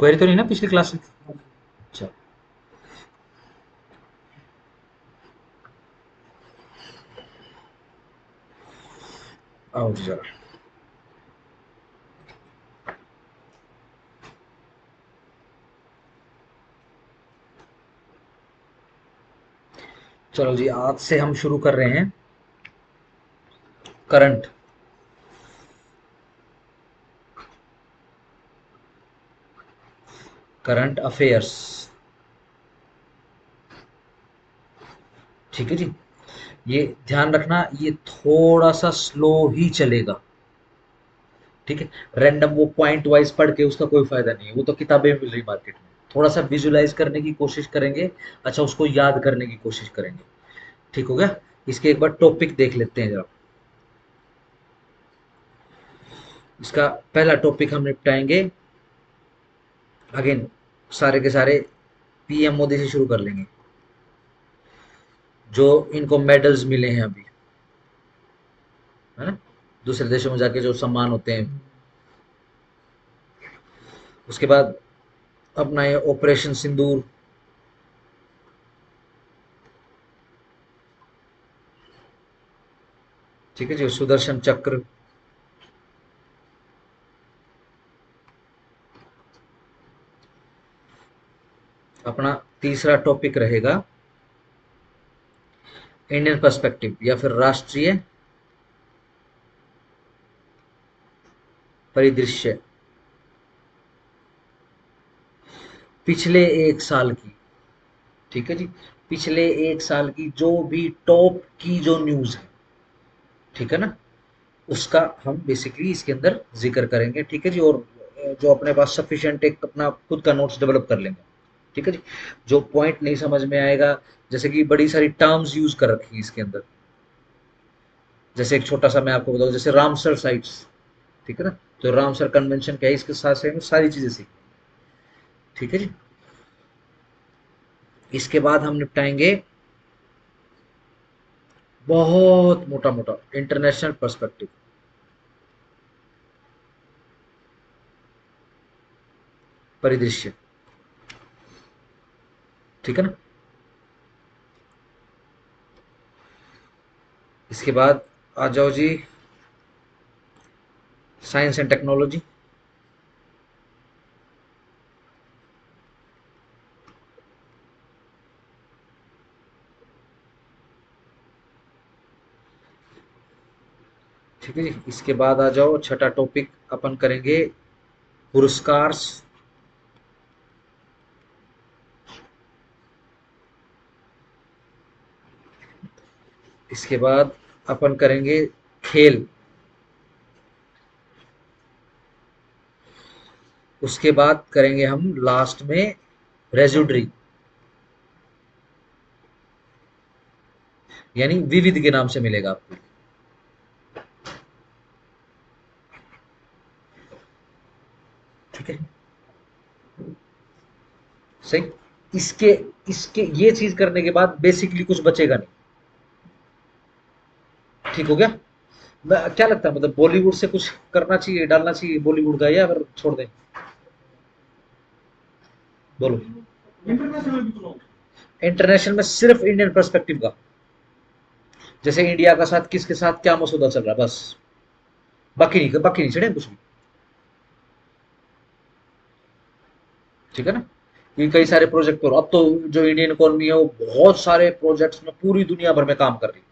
Query तो नहीं ना पिछली क्लास से? अच्छा, आओ जी जरा। चलो जी, आज से हम शुरू कर रहे हैं करंट। Current affairs. ठीक है जी। ये ध्यान रखना, ये थोड़ा सा स्लो ही चलेगा। ठीक है। रैंडम वो पॉइंट वाइज पढ़ के उसका कोई फायदा नहीं है, वो तो किताबें मिल रही मार्केट में। थोड़ा सा विजुलाइज करने की कोशिश करेंगे, अच्छा उसको याद करने की कोशिश करेंगे। ठीक हो गया। इसके एक बार टॉपिक देख लेते हैं जरा। इसका पहला टॉपिक हम निपटाएंगे। अगेन सारे के सारे पीएम मोदी से शुरू कर लेंगे, जो इनको मेडल्स मिले हैं अभी, है ना, दूसरे देशों में जाके जो सम्मान होते हैं। उसके बाद अपना ये ऑपरेशन सिंदूर। ठीक है जी। सुदर्शन चक्र। अपना तीसरा टॉपिक रहेगा इंडियन पर्सपेक्टिव या फिर राष्ट्रीय परिदृश्य, पिछले एक साल की। ठीक है जी। पिछले एक साल की जो भी टॉप की जो न्यूज है, ठीक है ना, उसका हम बेसिकली इसके अंदर जिक्र करेंगे। ठीक है जी। और जो अपने पास सफिशिएंट एक अपना खुद का नोट्स डेवलप कर लेंगे। ठीक है जी। जो पॉइंट नहीं समझ में आएगा, जैसे कि बड़ी सारी टर्म्स यूज कर रखी है इसके अंदर, जैसे एक छोटा सा मैं आपको बताऊं, जैसे रामसर साइट्स। ठीक है ना। तो रामसर कन्वेंशन क्या है, इसके साथ से हमें सारी चीजें सीख। ठीक है जी। इसके बाद हम निपटाएंगे बहुत मोटा मोटा इंटरनेशनल पर्सपेक्टिव, परिदृश्य। ठीक है ना। इसके बाद आ जाओ जी, साइंस एंड टेक्नोलॉजी। ठीक है जी। इसके बाद आ जाओ, छठा टॉपिक अपन करेंगे पुरस्कार। इसके बाद अपन करेंगे खेल। उसके बाद करेंगे हम लास्ट में रेजुड्री, यानी विविध के नाम से मिलेगा आपको। ठीक है। सही। इसके इसके ये चीज करने के बाद बेसिकली कुछ बचेगा नहीं। ठीक हो गया। क्या लगता है, मतलब बॉलीवुड से कुछ करना चाहिए, डालना चाहिए बॉलीवुड का, या फिर छोड़ दें? बोलो। इंटरनेशनल में सिर्फ इंडियन पर्सपेक्टिव का, जैसे इंडिया का साथ किसके साथ क्या मसौदा चल रहा है, बस। बाकी नहीं छेड़े कुछ भी। ठीक है ना। ये कई सारे प्रोजेक्ट, और अब तो जो इंडियन इकोनॉमी है वो बहुत सारे प्रोजेक्ट्स में पूरी दुनिया भर में काम कर रही है।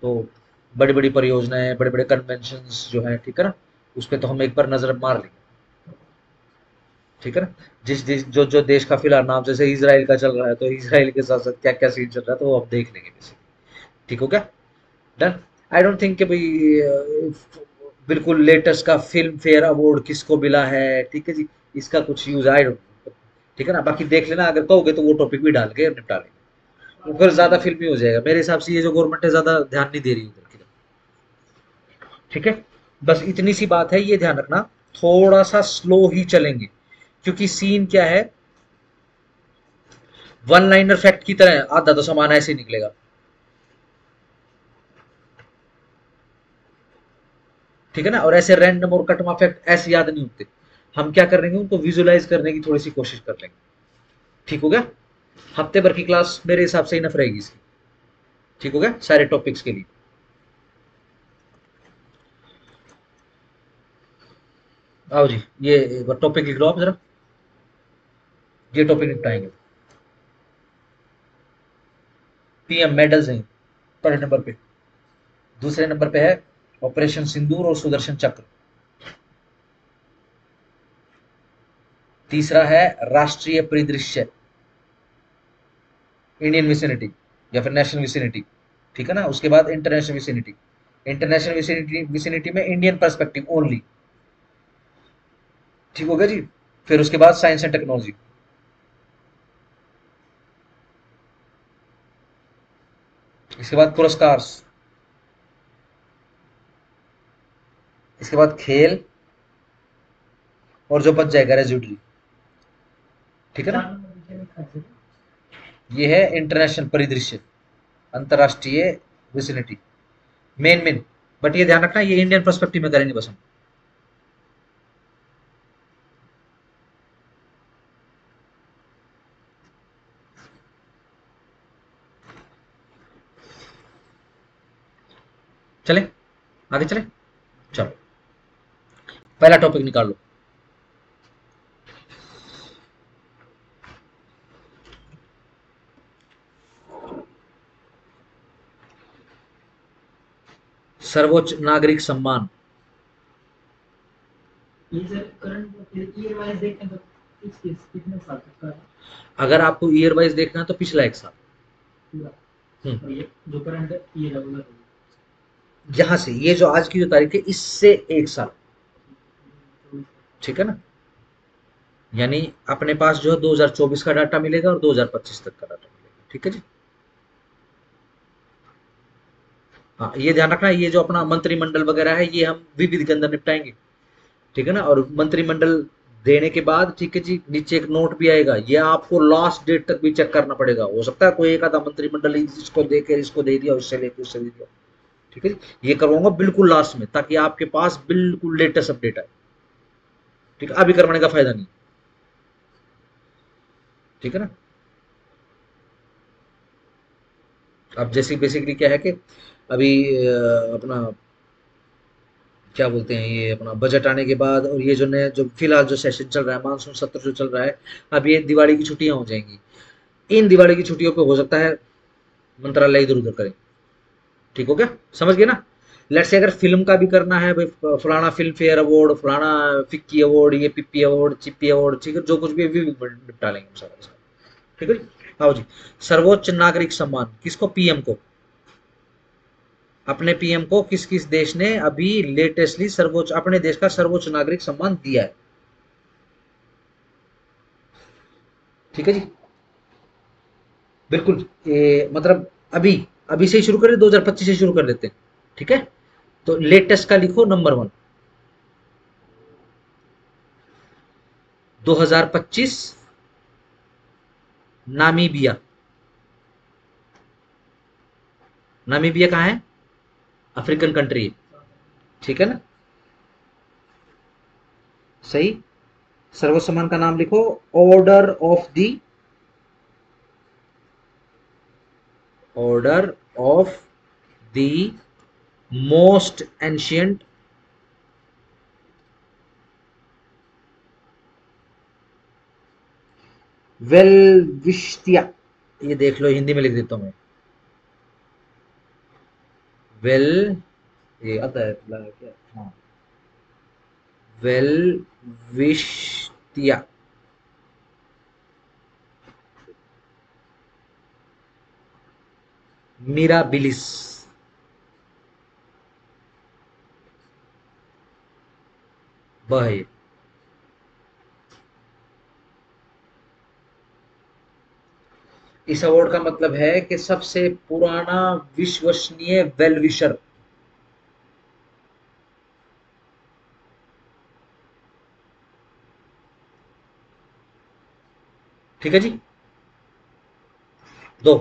तो बड़ी बड़ी परियोजनाएं, बड़े बड़े कन्वेंशन जो है, ठीक है ना, उस पर तो हम एक बार नजर मार लेंगे। ठीक है ना। जिस जो जो देश का फिलहाल नाम, जैसे इसराइल का चल रहा है, तो इसराइल के साथ साथ क्या क्या सीन चल रहा है, तो वो अब देख लेंगे बेसिकली। ठीक हो गया। डन। आई डोंट थिंक कि भाई बिल्कुल लेटेस्ट का फिल्म फेयर अवार्ड किसको मिला है, ठीक है जी, इसका कुछ यूज आई डोंट। ठीक है ना। बाकी देख लेना, अगर कहोगे तो वो टॉपिक भी डाल के निपटा लेंगे। वो फिर ज्यादा फिल्मी हो जाएगा मेरे हिसाब से, ये जो गवर्नमेंट है ज्यादा ध्यान नहीं दे रही उधर की तरफ। ठीक है। बस इतनी सी बात है, ये ध्यान रखना, थोड़ा सा स्लो ही चलेंगे, क्योंकि सीन क्या है, वन लाइनर फैक्ट की तरह आधा तो सामान ऐसे ही निकलेगा। ठीक है ना। और ऐसे रैंडम और कटमा फैक्ट ऐसे याद नहीं होते। हम क्या कर लेंगे, उनको विजुलाइज करने की थोड़ी सी कोशिश कर लेंगे। ठीक हो गया? हफ्ते भर की क्लास मेरे हिसाब से इनफ रहेगी इसकी। ठीक हो गया सारे टॉपिक्स के लिए? आओ जी, ये टॉपिक लिख लो आप जरा, ये टॉपिक निपटाएंगे। पीएम मेडल्स हैं पहले नंबर पे। दूसरे नंबर पे है ऑपरेशन सिंदूर और सुदर्शन चक्र। तीसरा है राष्ट्रीय परिदृश्य, इंडियन विसिनिटी या फिर नेशनल विसिनिटी। ठीक है ना? उसके बाद international vicinity. International vicinity vicinity में इंडियन पर्सपेक्टिव ओनली। ठीक हो गया जी? फिर उसके बाद साइंस एंड टेक्नोलॉजी। इसके बाद पुरस्कार। इसके बाद खेल, और जो बच जाएगा रेजिड्यूरी। ठीक है ना? ये है इंटरनेशनल परिदृश्य, अंतरराष्ट्रीय विसिनिटी, मेन। बट ये ध्यान रखना, ये इंडियन पर्सपेक्टिव में करेंगे बस हम। चले आगे चले, चलो पहला टॉपिक निकाल लो। सर्वोच्च नागरिक सम्मान। ये सर करंट ईयर वाइज देखें तो कितने साल तक का है? अगर आपको ईयर वाइज देखना है तो पिछला एक साल पूरा। हम्म। ये जो करंट ईयर है वो यहां से ये जो आज की जो तारीख है इससे एक साल। ठीक है ना? यानी अपने पास जो है 2024 का डाटा मिलेगा और 2025 तक का डाटा मिलेगा। ठीक है जी? हाँ, ये ध्यान रखना, ये जो अपना मंत्रिमंडल वगैरह है ये हम विविध के अंदर निपटाएंगे। ठीक है ना? और मंत्रिमंडल देने के बाद, ठीक है जी, नीचे एक नोट भी आएगा, ये आपको लास्ट डेट तक भी चेक करना पड़ेगा। हो सकता है कोई एक आधा मंत्रिमंडल इसको दे के इसको दे दिया, उससे लेके उससे दे दिया। ठीक है जी? ये करवाऊंगा बिल्कुल लास्ट में, ताकि आपके पास बिल्कुल लेटेस्ट अपडेट आए। ठीक है? अभी करवाने का फायदा नहीं। ठीक है ना? अब जैसे बेसिकली क्या है कि अभी अपना क्या बोलते हैं, ये अपना बजट आने के बाद और ये जो नया जो फिलहाल जो सेशन चल रहा है, मानसून सत्र जो चल रहा है, अब ये दिवाली की छुट्टियां हो जाएंगी। इन दिवाली की छुट्टियों पे हो सकता है मंत्रालय इधर उधर करे। ठीक हो गया? समझ गए ना? लेट से अगर फिल्म का भी करना है भाई, फलाना फिल्म फेयर अवार्ड, फलाना फिक्की अवार्ड, ये पिप्पी अवार्ड, चिप्पी अवार्ड, ठीक है, जो कुछ भी है, भी निपटा लेंगे सारा। ठीक है जी? आओ जी, सर्वोच्च नागरिक सम्मान किसको? पीएम को। अपने पीएम को किस किस देश ने अभी लेटेस्टली सर्वोच्च, अपने देश का सर्वोच्च नागरिक सम्मान दिया है? ठीक है जी? बिल्कुल। ये मतलब अभी अभी से ही शुरू करें, 2025 से शुरू कर देते हैं। ठीक है? तो लेटेस्ट का लिखो नंबर 1, 2025 नामीबिया। नामीबिया कहाँ है? अफ्रीकन कंट्री है। ठीक है ना? सही। सर्वोच्च सम्मान का नाम लिखो, order of the most ancient Welwitschia. ये देख लो, हिंदी में लिख देता हूं मैं। वेल, ये आता है क्या? हाँ, वेलविश्तिया मिराबिलिस। वह है ये। इस अवार्ड का मतलब है कि सबसे पुराना विश्वसनीय वेलविशर। ठीक है जी? दो।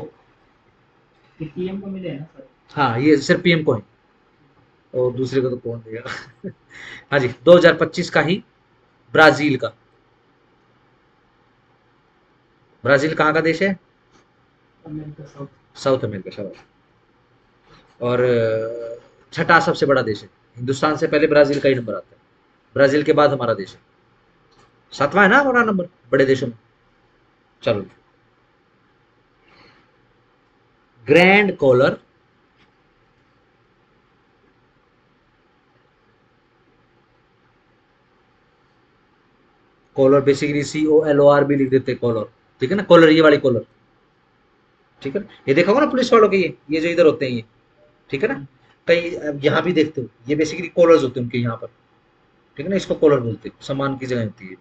पीएम को मिले हैं ना सर? हाँ, ये सिर्फ पीएम को है, और दूसरे को तो कौन देगा? हाँ जी, 2025 का ही ब्राजील का। ब्राजील कहाँ का देश है? America south. साउथ अमेरिका, शाबाश। और छठा सबसे बड़ा देश है। हिंदुस्तान से पहले ब्राजील का ही नंबर आता है, ब्राजील के बाद हमारा देश है। सातवां है ना हमारा नंबर बड़े देशों में। चलो, grand collar collar basically COLOR भी लिख देते हैं कॉलर, ठीक है ना, कॉलर ये वाली कॉलर, ठीक है ना। ये देखा होगा ना पुलिस वालों के, ये जो इधर होते हैं ये, ठीक है ना। कई यहाँ भी देखते हो, ये बेसिकली कॉलर्स होते हैं उनके यहाँ पर, ठीक है ना, इसको कॉलर बोलते हैं, सम्मान की जगह होती है।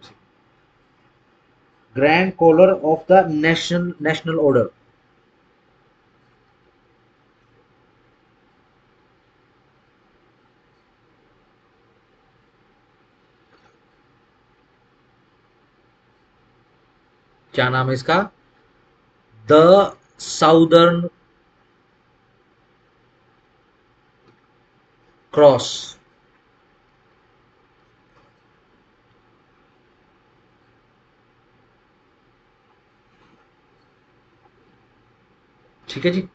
Grand collar of the national order. क्या नाम है इसका? The southern cross. ठीक है जी,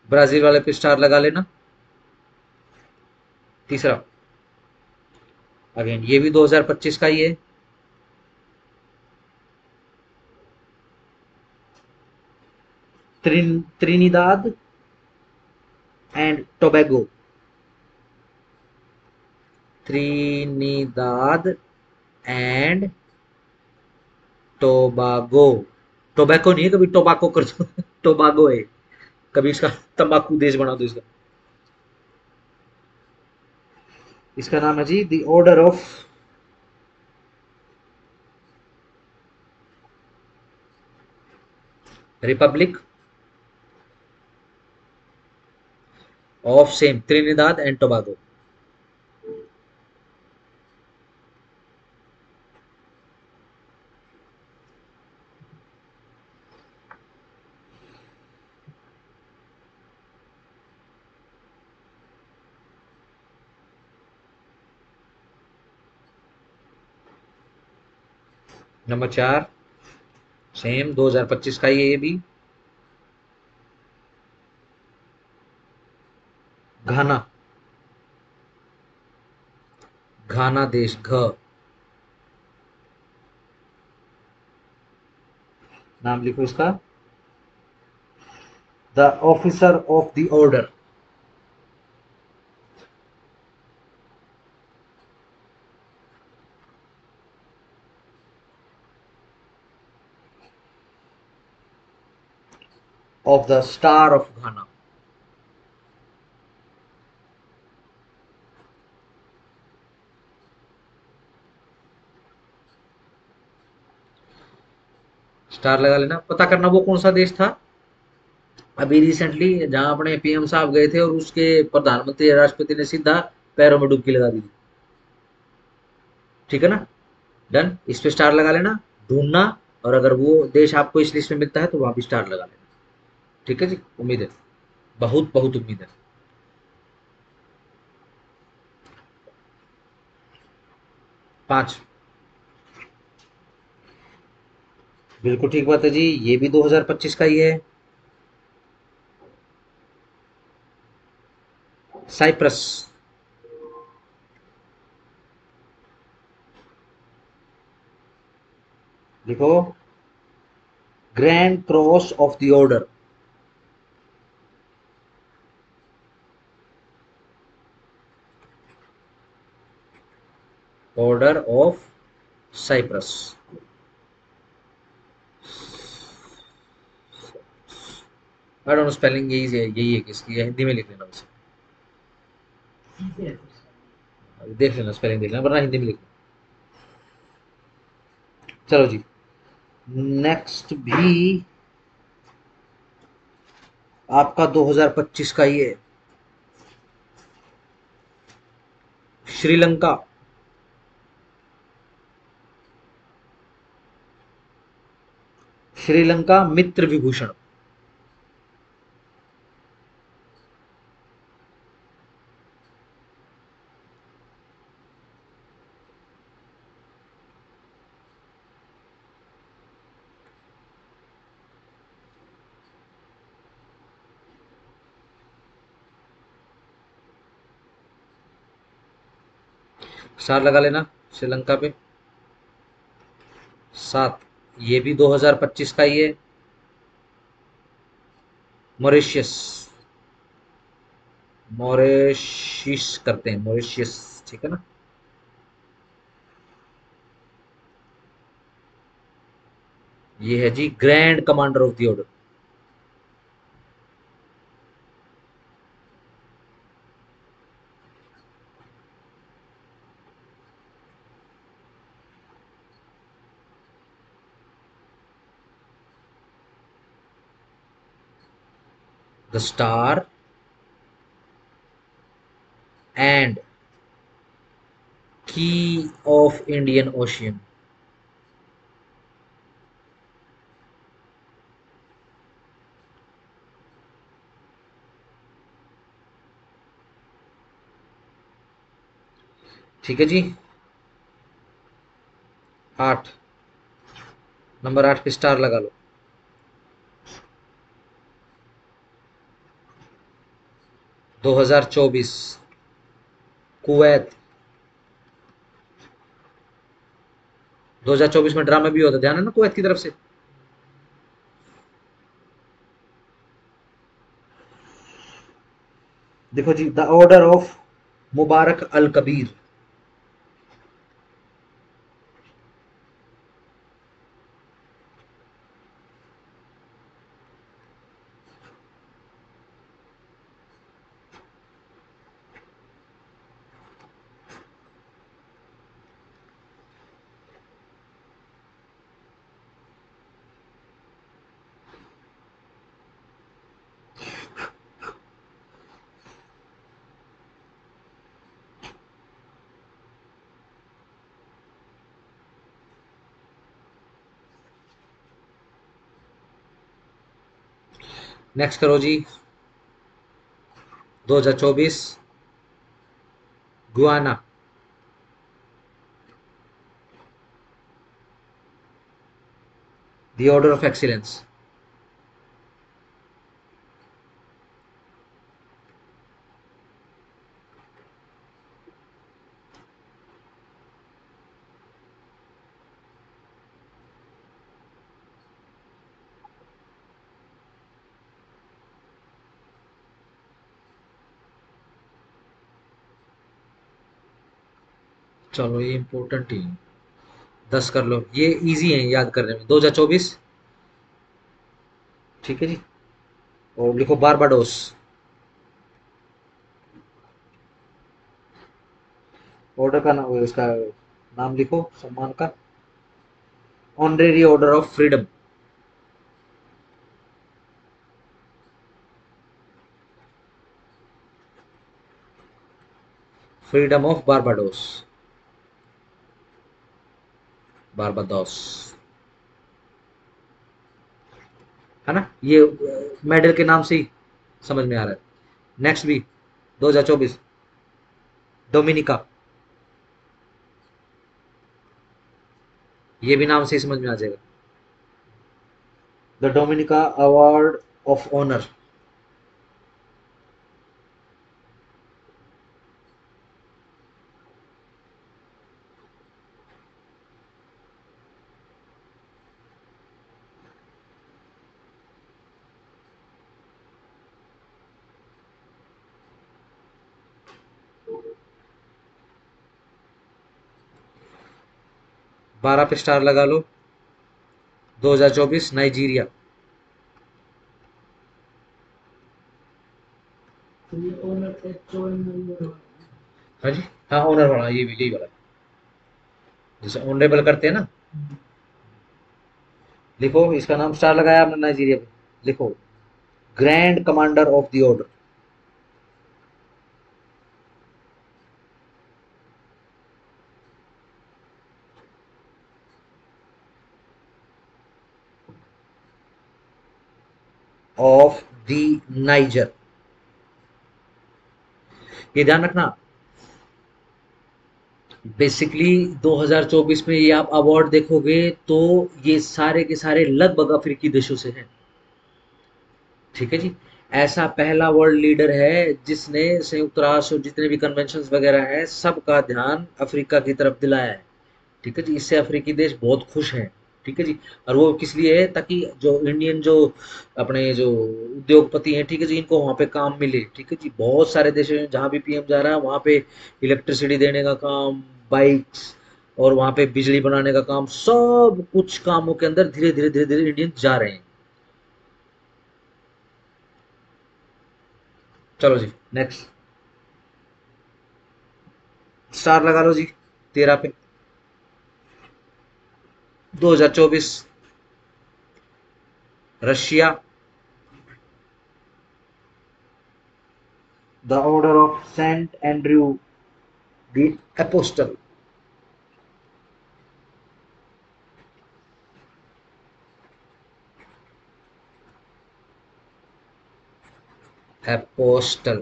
ब्राजील वाले पे स्टार लगा लेना। तीसरा, अगेन ये भी 2025 का ही है। Trinidad and Tobago. Trinidad and Tobago. Tobacco नहीं है, कभी टोबाको कर दो टोबागो है, कभी इसका तंबाकू देश बना दो इसका। इसका नाम है जी the order of republic of same Trinidad and Tobago. Number 4, same 2025 का ही है ये भी। घाना। घाना देश, घ। नाम लिखो इसका, the officer of the order of the star of Ghana. Star लगा लेना, पता करना वो कौन सा देश था। अभी रिसेंटली जहां अपने PM साहब गए थे और उसके प्रधानमंत्री या राष्ट्रपति ने सीधा पैरों में डुबकी लगा दी, ठीक है ना। डन, इस पे स्टार लगा लेना, ढूंढना, और अगर वो देश आपको इस लिस्ट में मिलता है तो वहां भी स्टार लगा लेना। ठीक है जी, उम्मीद है, बहुत बहुत उम्मीद है। 5, बिल्कुल ठीक बात है जी, ये भी 2025 का ही है। साइप्रस। लिखो, grand cross of the order. Order of Cyprus. I don't know spelling, यही है किसकी है, हिंदी में लिख लेना बस। सीधे है सर। देख लेना, स्पेलिंग देख लेना, वरना हिंदी में लिख लेना। चलो जी, नेक्स्ट भी आपका 2025 का ही है। श्रीलंका। श्रीलंका मित्र विभूषण। स्टार लगा लेना श्रीलंका पे। 7, ये भी 2025 का ही है। मॉरिशियस, मॉरिशियस करते हैं, मॉरिशियस, ठीक है ना। ये है जी grand commander of the order. The star and key of Indian Ocean. ठीक है जी। 8, नंबर 8 पे स्टार लगा लो। 2024 कुवैत। 2024 में ड्रामा भी होता, ध्यान है ना कुवैत की तरफ से। देखो जी, the order of Mubarak al Kabeer. Next करो जी। 2024 Guyana. The order of excellence. चलो ये इंपॉर्टेंट ही है, 10 कर लो, ये इजी है याद करने में। 2024, ठीक है जी। और लिखो बारबाडोस। ऑर्डर का नाम, इसका नाम लिखो सम्मान का। Honorary order of freedom. Freedom of Barbados, Barbados, है ना। ये मेडल के नाम से ही समझ में आ रहा है। नेक्स्ट भी 2024 डोमिनिका। ये भी नाम से ही समझ में आ जाएगा। The Dominica award of honour. बारह पे स्टार लगा लो। 2024 नाइजीरिया। तो ये ओनर एक ओनर। हाँ जी, हाँ ऑनर वाला, ये भी यही वाला, जैसे ऑनरेबल करते हैं ना। लिखो इसका नाम, स्टार लगाया आपने नाइजीरिया पे, लिखो grand commander of the order. Of the niger. ये ध्यान रखना, बेसिकली 2024 में ये आप अवार्ड देखोगे तो ये सारे के सारे लगभग अफ्रीकी देशों से हैं, ठीक है जी। ऐसा पहला वर्ल्ड लीडर है जिसने संयुक्त राष्ट्र और जितने भी कन्वेंशन वगैरह हैं सबका ध्यान अफ्रीका की तरफ दिलाया है। ठीक है जी, इससे अफ्रीकी देश बहुत खुश हैं। ठीक है जी, और वो किस लिए है, ताकि जो इंडियन जो अपने जो उद्योगपति हैं, ठीक है जी, इनको वहाँ पे काम मिले। ठीक है जी, बहुत सारे देशों में जहाँ भी पीएम जा रहा है वहाँ पे इलेक्ट्रिसिटी देने का काम, बाइक्स और वहाँ पे बिजली बनाने का काम, सब कुछ कामों के अंदर धीरे धीरे धीरे धीरे इंडियन जा रहे हैं। चलो जी नेक्स्ट, स्टार लगा लो जी 13 पे। 2024 Russia, the order of saint Andrew the apostle. Apostle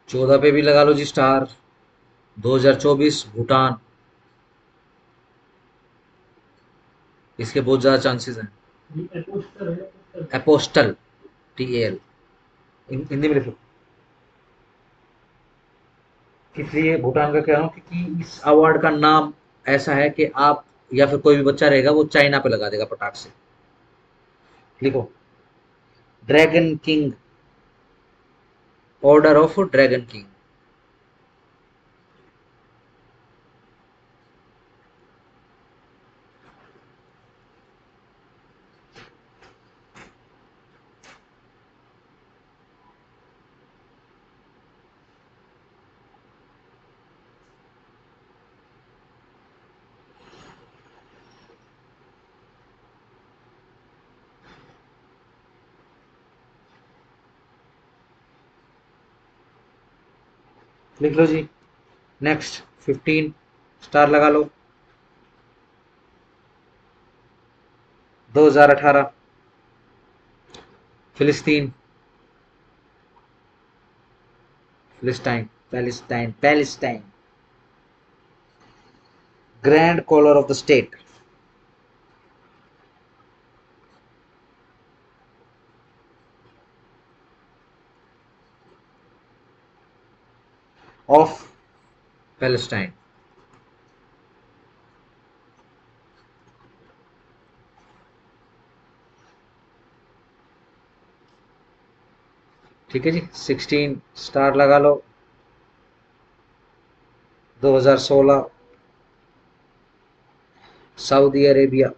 14 पे भी लगा लो जी स्टार। 2024 भूटान, इसके बहुत ज्यादा चांसेस हैं। ये पोस्टर है पोस्टर। एपोस्टल, TAL, हिंदी में लिखो। इसलिए भूटान का कह रहा हूँ क्योंकि इस अवार्ड का नाम ऐसा है कि आप या फिर कोई भी बच्चा रहेगा वो चाइना पे लगा देगा पटाख से। लिखो, dragon king, order of dragon king. लिख लो जी नेक्स्ट 15, स्टार लगा लो। 2018 फिलिस्तीन, Philistine, Palestine, Palestine, grand collar of the state of Palestine. ठीक है जी, 16 स्टार लगा लो। 2016 Saudi Arabia,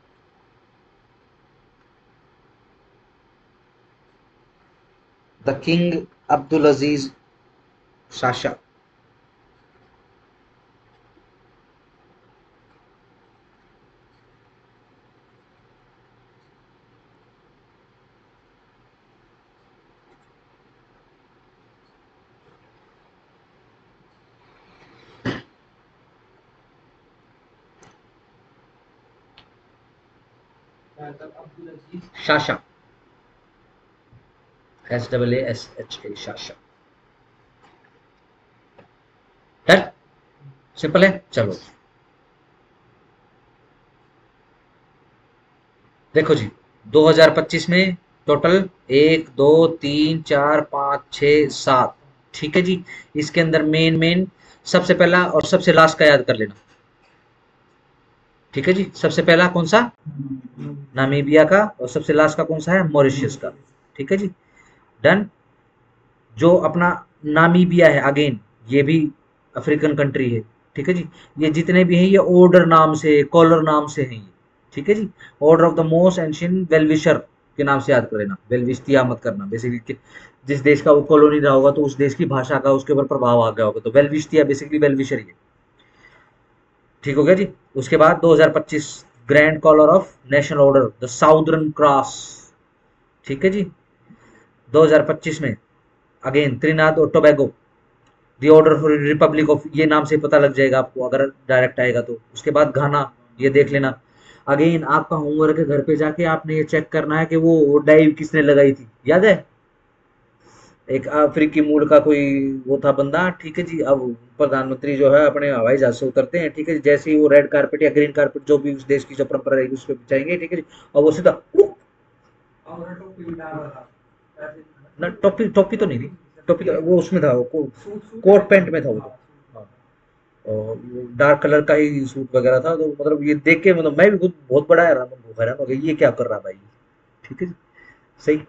the king Abdul Aziz शाशा। Abdul Aziz. शाशा, SAASHA शाशा। डन, सिंपल है। चलो देखो जी, 2025 में टोटल 1 2 3 4 5 6 7। ठीक है जी, इसके अंदर मेन मेन सबसे पहला और सबसे लास्ट का याद कर लेना। ठीक है जी, सबसे पहला कौन सा, नामीबिया का, और सबसे लास्ट का कौन सा है, मॉरिशियस का। ठीक है जी, डन। जो अपना नामीबिया है अगेन, ये भी अफ्रीकन कंट्री है। ठीक है जी, ये जितने भी हैं ये ऑर्डर नाम से, कॉलर नाम से हैं ये। ठीक है जी, order of the most ancient Welwitschia के नाम से याद कर लेना, वेलविस्तिया मत करना। बेसिकली जिस देश का वो कॉलोनी रहा होगा तो उस देश की भाषा का उसके ऊपर प्रभाव आ गया होगा, तो वेलविस्तिया बेसिकली वेलविशर ही है। ठीक हो गया जी। उसके बाद 2025 grand collar of national order the southern cross. ठीक है जी, 2025 में अगेन त्रिनाद और Tobago, the order for republic of, ये नाम से पता लग जाएगा आपको अगर डायरेक्ट आएगा तो। उसके बाद घाना, ये देख लेना। अगेन आपका होमवर्क है, घर पे जाके आपने ये चेक करना है कि वो डाइव किसने लगाई थी, याद है, एक अफ्रीकी मूल का कोई वो था बंदा, ठीक है जी। अब प्रधानमंत्री जो है अपने हवाई जहाज से उतरते हैं, ठीक है जी, जैसे ही वो रेड कारपेट या ग्रीन कारपेट जो भी उस देश की जो परंपरा रहेगी उस पर बिछाएंगे, ठीक है जी, और वो सीधा और टोपी भी डाल रहा था। ना, टोपी टोपी तो नहीं थी, टोपी तो वो उसमें था, वो सूट कोट पैंट में था वो हाँ, तो। हाँ, और डार्क कलर का ही सूट वगैरह था, तो मतलब ये देख के मतलब मैं भी खुद बहुत बड़ा हैरान हो गया, ये क्या कर रहा भाई, ठीक है जी, सही।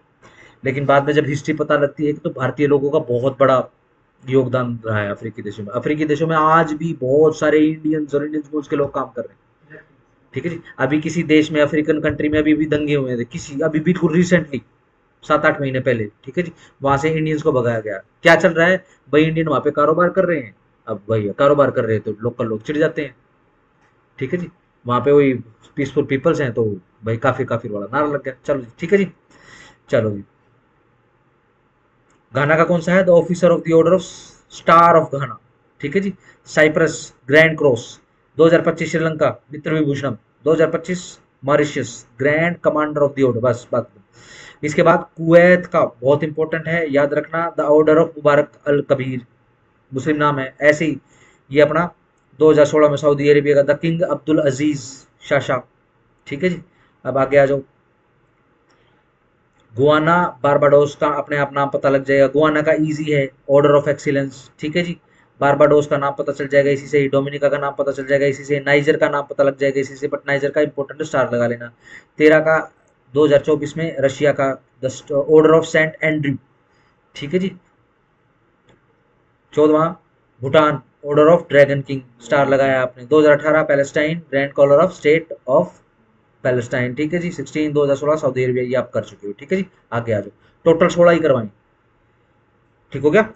लेकिन बाद में जब हिस्ट्री पता लगती है कि तो भारतीय लोगों का बहुत बड़ा योगदान रहा है अफ्रीकी देशों में। अफ्रीकी देशों में आज भी बहुत सारे इंडियंस और इंडियन स्कूल्स के लोग काम कर रहे हैं, ठीक है जी। अभी किसी देश में, अफ्रीकन कंट्री में अभी भी दंगे हुए थे, किसी अभी बिल्कुल रिसेंटली 7-8 महीने पहले, ठीक है जी, वहां से इंडियंस को भगाया गया। क्या चल रहा है भाई, इंडियन वहां पे कारोबार कर रहे हैं। अब भाई कारोबार कर रहे हैं तो लोकल लोग चिढ़ जाते हैं, ठीक है जी। वहां पे वही पीसफुल पीपल्स हैं, तो भाई काफी काफी वाला नारा लग गया। चलो जी, ठीक है जी। चलो जी, घाना का कौन सा है, the officer of the order of star of Ghana, ठीक है जी। Cyprus grand cross, 2025 Sri Lanka Mitra Vibhushanam, 2025 Mauritius grand commander of the order, बस बात। इसके बाद कुवैत का बहुत इंपॉर्टेंट है, याद रखना, the order of Mubarak al Kabir, मुस्लिम नाम है ऐसे ही। ये अपना 2016 में सऊदी अरेबिया का the king Abdul Aziz Sasha, ठीक है जी। अब आगे आ जाओ, गुआना बारबाडोस का अपने आप नाम पता लग जाएगा, गुआना का इजी है, ऑर्डर ऑफ एक्सीलेंस, ठीक है जी। बारबाडोस का नाम पता चल जाएगा इसी से ही, डोमिनिका का नाम पता चल जाएगा इसी से, नाइजर का नाम पता लग जाएगा इसी से, बट नाइजर का इंपॉर्टेंट स्टार लगा लेना। 13 का 2024 में रशिया का ऑर्डर ऑफ सेंट एंड्रयू, ठीक है जी। 14वां Bhutan, order of dragon king, star लगाया आपने। 2018 Palestine grand collar of state of Palestine, ठीक है जी। 16 2016 सऊदी अरेबिया, ये आप कर चुके हो, ठीक है जी। आगे आ जाओ, टोटल 16 ही करवाएं, ठीक हो गया।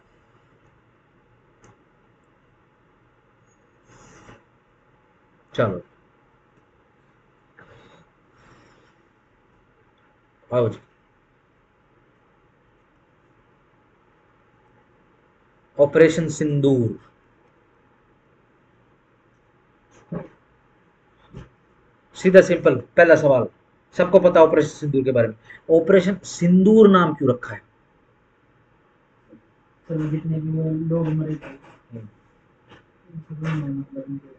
चलो आओ जी, ऑपरेशन सिंदूर। सीधा सिंपल पहला सवाल, सबको पता है ऑपरेशन सिंदूर के बारे में। ऑपरेशन सिंदूर नाम क्यों रखा है? सभी जितने भी वो लोग मरे थे हम्म, सभी में मतलब उनके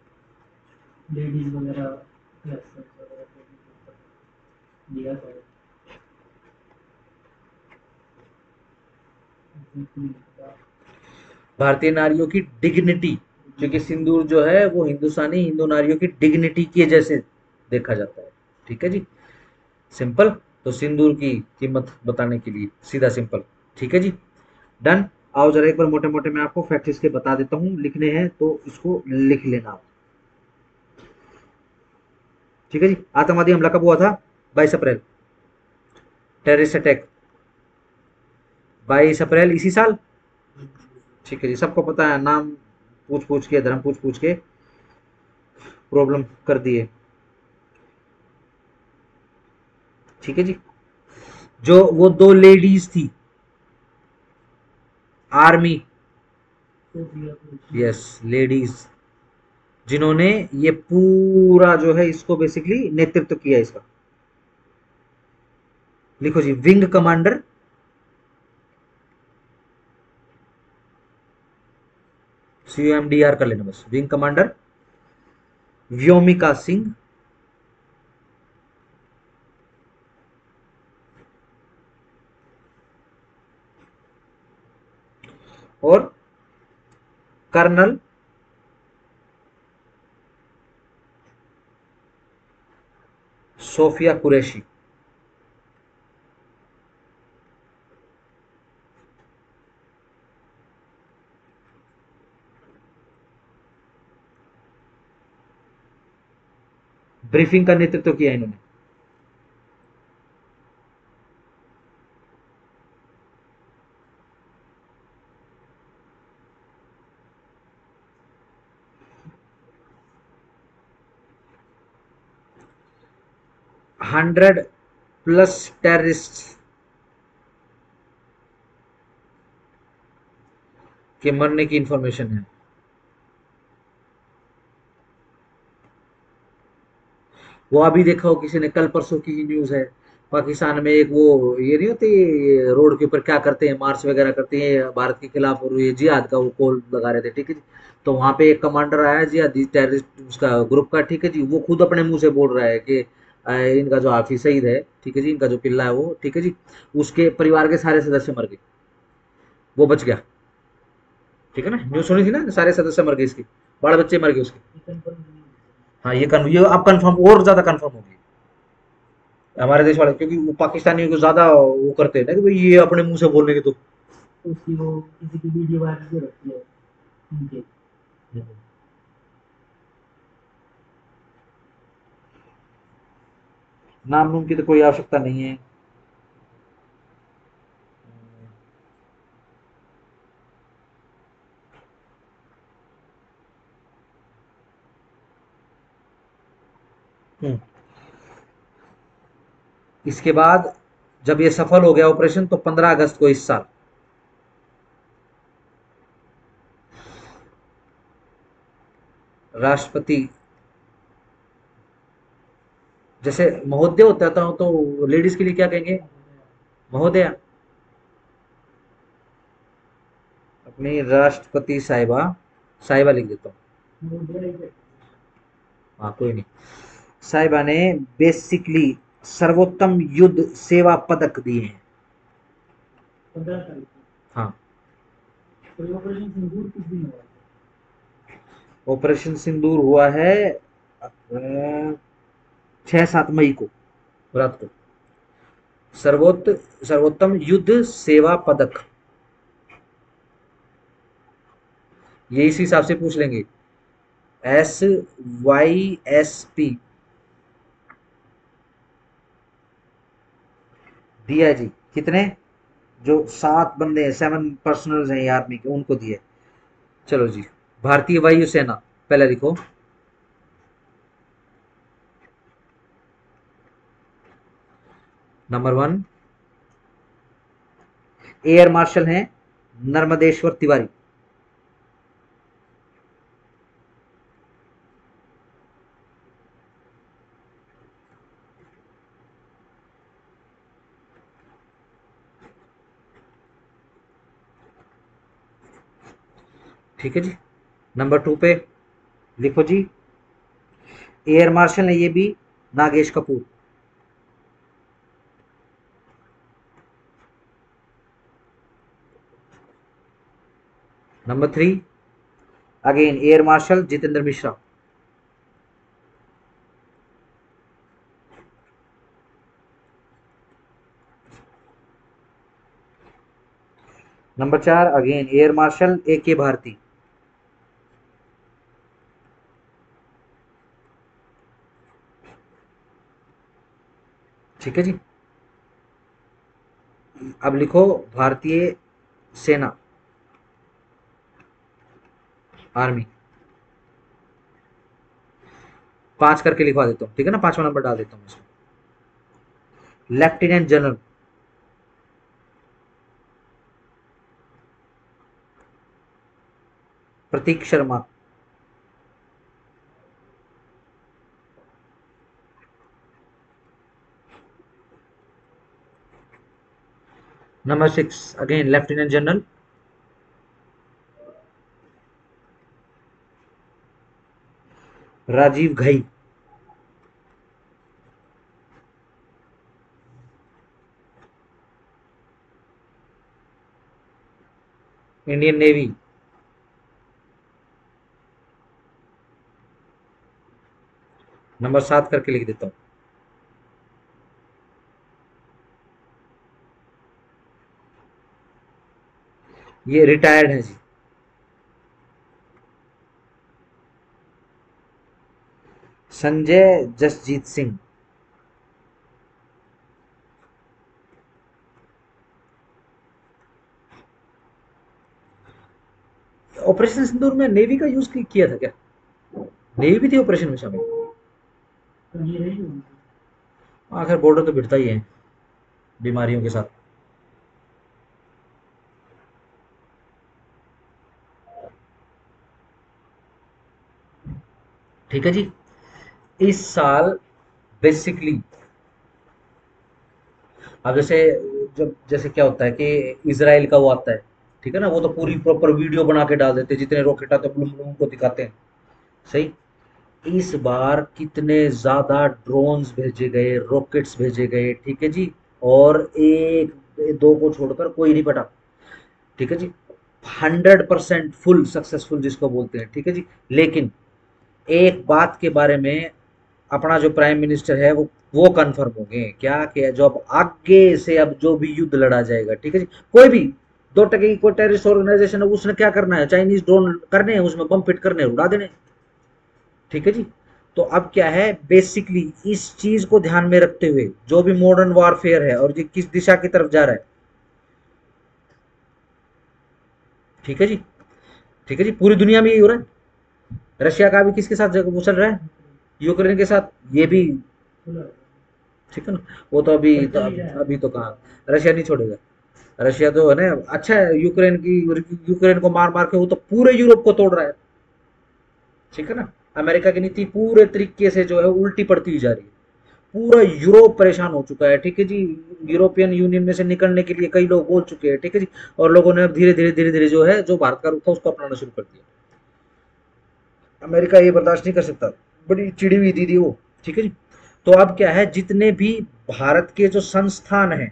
लेडीज वगैरह प्लस वगैरह को भी दिया था। भारतीय नारियों की डिग्निटी, क्योंकि सिंदूर जो है वो हिंदुस्तानी हिंदू नारियों की डिग्निटी के जैसे देखा जाता है, ठीक है जी, सिंपल। तो सिंदूर की कीमत बताने के लिए सीधा सिंपल, ठीक है जी, डन। आओ जरा एक बार मोटे मोटे मैं आपको फैक्ट इसके बता देता हूँ, लिखने हैं तो इसको लिख लेना आप, ठीक है जी। आतंकवादी हमला कब हुआ था? 22 अप्रैल। टेररिस्ट अटैक 22 अप्रैल इसी साल, ठीक है जी। सबको पता है, नाम पूछ पूछ के, धर्म पूछ पूछ के प्रॉब्लम कर दिए, ठीक है जी। जो वो दो लेडीज थी आर्मी, तो दिया तो यस लेडीज, जिन्होंने ये पूरा जो है इसको बेसिकली नेतृत्व किया इसका, लिखो जी, विंग कमांडर, CMDR कर लेना बस, विंग कमांडर व्योमिका सिंह, और कर्नल सोफिया कुरैशी। ब्रीफिंग का नेतृत्व किया इन्होंने। 100+ टेररिस्ट के मरने की इंफॉर्मेशन है। वो अभी देखा हो किसी ने, कल परसों की ही न्यूज है, पाकिस्तान में एक वो ये नहीं होती, रोड के ऊपर क्या करते हैं, मार्च वगैरह करते हैं भारत के खिलाफ, और ये जिहाद का वो कॉल लगा रहे थे, ठीक है जी। तो वहां पे एक कमांडर आया जिहादी टेररिस्ट उसका ग्रुप का, ठीक है जी, वो खुद अपने मुंह से बोल रहा है कि इनका जो हाफिज सईद है, ठीक है जी, इनका जो पिल्ला है वो, ठीक है जी, उसके परिवार के सारे सदस्य मर गए, वो बच गया। ठीक है ना, न्यूज सुनी थी ना, सारे सदस्य मर गए इसके, बाल बच्चे मर गए उसके। ये कंफर्म नहीं है। हाँ ये अब कंफर्म, और ज्यादा कंफर्म हो गई हमारे देश वाले, क्योंकि वो पाकिस्तानियों को ज्यादा वो करते हैं ना कि भाई ये अपने मुंह से बोलने के तो। तो उसकी वो किसी की वीडियो वायरल हो रखी है उनके। नाम नूम की तो कोई आवश्यकता नहीं है। हम्म, इसके बाद जब ये सफल हो गया ऑपरेशन, तो 15 अगस्त को इस साल राष्ट्रपति, जैसे महोदय होता था तो लेडीज के लिए क्या कहेंगे, महोदया, अपनी राष्ट्रपति साहिबा, साहिबा लिख देता हूँ। वो दे रही है हाँ कोई नहीं। साहिबा ने बेसिकली सर्वोत्तम युद्ध सेवा पदक दिए हैं। 15 तारीख को। हाँ। तो ये ऑपरेशन सिंदूर किस दिन हुआ था? ऑपरेशन सिंदूर हुआ है 6-7 मई को, रात को। सर्वोत्तम युद्ध सेवा पदक, ये इस हिसाब से पूछ लेंगे, SYSP दिया जी। कितने, जो 7 बंदे हैं, 7 पर्सनल्स हैं आर्मी के, उनको दिए। चलो जी, भारतीय वायुसेना पहले लिखो। नंबर 1 एयर मार्शल हैं नर्मदेश्वर तिवारी। ठीक है जी। नंबर 2 पे लिखो जी, एयर मार्शल है ये भी, Nagesh Kapoor. Number 3 again air marshal Jitendra Mishra. Number 4 again air marshal AK Bharati. ठीक है जी। अब लिखो भारतीय सेना, आर्मी, 5 करके लिखवा देता हूँ, ठीक है ना, 5वां नंबर डाल देता हूँ इसमें। Lieutenant general Pratik Sharma. Number 6 again lieutenant general Rajiv Ghai. Indian navy. Number 7 करके लिख देता हूँ। ये रिटायर्ड है जी, संजय जसजीत सिंह। ऑपरेशन सिंदूर में नेवी का यूज किया था क्या, नेवी भी थी ऑपरेशन में शामिल। तो ये रही होगी। आखिर बॉर्डर तो भिड़ता ही है बीमारियों के साथ। ठीक है जी। इस साल बेसिकली अब जैसे जब जैसे क्या होता है कि इसराइल का वो आता है, ठीक है ना, वो तो पूरी प्रॉपर वीडियो बना के डाल देते हैं, जितने रॉकेट आते हैं ब्लूम ब्लूम को दिखाते हैं। सही। इस बार कितने ज्यादा ड्रोन्स भेजे गए, रॉकेट्स भेजे गए, ठीक है जी। और एक दो को छोड़कर कोई नहीं पटा, ठीक है जी। 100% फुल सक्सेसफुल जिसको बोलते हैं, ठीक है जी। लेकिन एक बात के बारे में अपना जो प्राइम मिनिस्टर है वो कंफर्म हो गए क्या कि जो अब आगे से अब जो भी युद्ध लड़ा जाएगा, ठीक है जी, कोई भी 2 टके की कोई टेररिस्ट ऑर्गेनाइजेशन है, उसने क्या करना है, चाइनीज ड्रोन करने हैं, उसमें बम फिट करने हैं, उड़ा देने, ठीक है जी। तो अब क्या है, बेसिकली इस चीज को ध्यान में रखते हुए जो भी मॉडर्न वॉरफेयर है और ये किस दिशा की तरफ जा रहा है, ठीक है जी, ठीक है जी, पूरी दुनिया में यही हो रहा है। रशिया का भी किसके साथ वो चल रहा है, यूक्रेन के साथ, ये भी, खुला ठीक है ना। वो तो बच्चा नहीं रहा है। अभी तो कहाँ, रशिया नहीं छोड़ेगा। रशिया तो है ना, अच्छा है, यूक्रेन को मार मार के वो तो पूरे यूरोप को तोड़ रहा है, ठीक है ना। अमेरिका की नीति पूरे तरीके से जो है उल्टी पड़ती हुई जा रही है, पूरा यूरोप परेशान हो चुका है, ठीक है जी। यूरोपियन यूनियन में से निकलने के लिए कई लोग बोल चुके हैं, ठीक है जी। और लोगों ने अब धीरे धीरे जो है जो भारत का रुख था उसको अपनाना शुरू कर दिया। अमेरिका ये बर्दाश्त नहीं कर सकता, बड़ी चिड़ी हुई दीदी वो, ठीक है जी। तो अब क्या है, जितने भी भारत के जो संस्थान हैं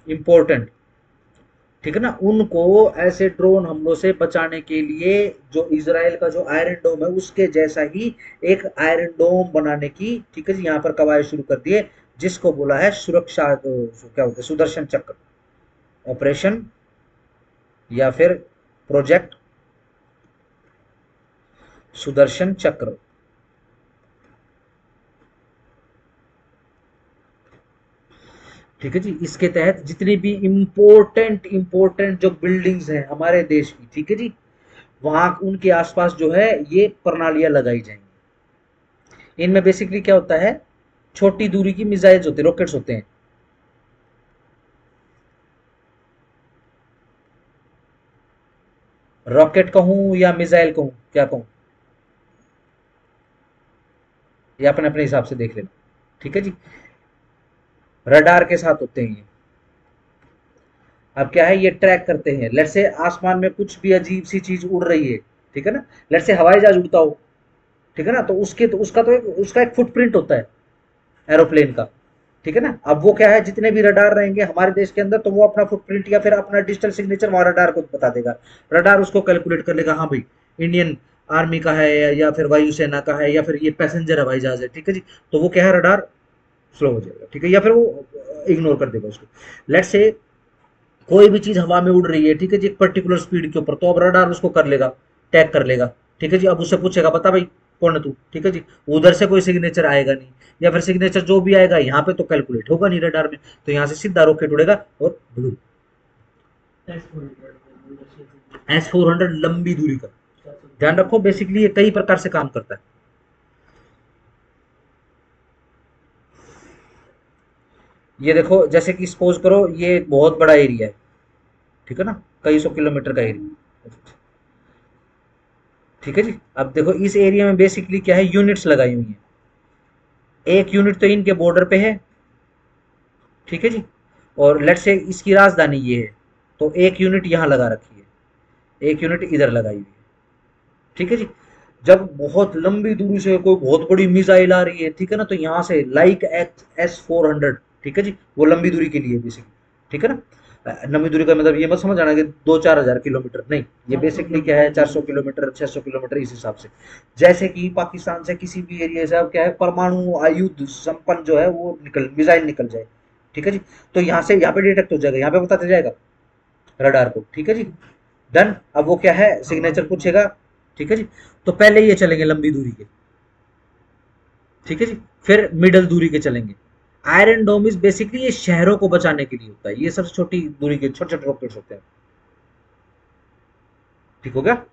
इंपॉर्टेंट, ठीक है ना, उनको ऐसे ड्रोन हमलों से बचाने के लिए जो इजराइल का जो आयरन डोम है उसके जैसा ही एक आयरन डोम बनाने की, ठीक है जी, यहाँ पर कवायद शुरू कर दिए, जिसको बोला है सुरक्षा क्या बोलते हैं, सुदर्शन चक्र ऑपरेशन, या फिर प्रोजेक्ट सुदर्शन चक्र, ठीक है जी। इसके तहत जितनी भी इंपॉर्टेंट जो बिल्डिंग्स हैं हमारे देश की, ठीक है जी, वहां उनके आसपास जो है ये प्रणालियां लगाई जाएंगी। इनमें बेसिकली क्या होता है, छोटी दूरी की मिसाइल्स होते हैं, रॉकेट्स होते हैं। रॉकेट कहूं या मिसाइल कहूं, क्या कहूं, ये अपने अपने हिसाब से देख लेना, ठीक है जी। रडार के साथ होते हैं ये। अब क्या है, ये ट्रैक करते हैं, लेट से आसमान में कुछ भी अजीब सी चीज उड़ रही है, ठीक है ना, लेट से हवाई जहाज उड़ता हो, ठीक है ना, तो उसका एक फुटप्रिंट होता है एरोप्लेन का, ठीक है ना। अब वो क्या है, जितने भी रडार रहेंगे हमारे देश के अंदर, तो वो अपना फुटप्रिंट या फिर अपना डिजिटल सिग्नेचर वहां रडार को बता देगा। रडार उसको कैलकुलेट कर लेगा, हाँ भाई इंडियन आर्मी का है या फिर वायुसेना का है या फिर ये पैसेंजर हवाई जहाज है, ठीक है जी। तो वो क्या है, रडार स्लो हो जाएगा, ठीक है, या फिर वो इग्नोर कर देगा उसको। लेट से कोई भी चीज हवा में उड़ रही है, ठीक है जी, एक पर्टिकुलर स्पीड के ऊपर, तो अब रडार उसको कर लेगा, टैग कर लेगा, ठीक है जी। अब उससे पूछेगा बता भाई कौन है तू, ठीक है जी। उधर से कोई सिग्नेचर आएगा नहीं, या फिर सिग्नेचर जो भी आएगा यहाँ पे तो कैलकुलेट होगा नहीं रडार में, तो यहाँ से सीधा रॉकेट उड़ेगा और ब्लू। S-400 लंबी दूरी का, ध्यान रखो, बेसिकली ये कई प्रकार से काम करता है। ये देखो, जैसे कि सपोज करो ये एक बहुत बड़ा एरिया है, ठीक है ना, कई सौ किलोमीटर का एरिया, ठीक है जी। अब देखो इस एरिया में बेसिकली क्या है, यूनिट्स लगाई हुई हैं। एक यूनिट तो इनके बॉर्डर पे है, ठीक है जी, और लेट से इसकी राजधानी ये है, तो एक यूनिट यहाँ लगा रखी है, एक यूनिट इधर लगाई हुई है, ठीक है जी। जब बहुत लंबी दूरी से कोई बहुत बड़ी मिसाइल आ रही है, ठीक है ना, तो यहाँ से लाइक S-400, ठीक है जी, वो लंबी दूरी के लिए बेसिकली, ठीक है ना। लंबी दूरी का मतलब ये मत समझ आना कि 2-4 हज़ार किलोमीटर नहीं, ये बेसिकली क्या है, 400 किलोमीटर, 600 किलोमीटर, इस हिसाब से। जैसे कि पाकिस्तान से किसी भी एरिया से अब क्या है, परमाणु आयुध संपन्न जो है वो निकल मिसाइल निकल जाए, ठीक है जी, तो यहाँ पे डिटेक्ट हो जाएगा, यहाँ पे पता चल जाएगा रडार को, ठीक है जी। डन। अब वो क्या है, सिग्नेचर पूछेगा, ठीक है जी। तो पहले ये चलेंगे लंबी दूरी के, ठीक है जी, फिर मिडल दूरी के चलेंगे। आयरन डोम इज बेसिकली ये शहरों को बचाने के लिए होता है, ये सबसे छोटी दूरी के छोटे छोटे रॉकेट्स होते हैं, ठीक हो गया।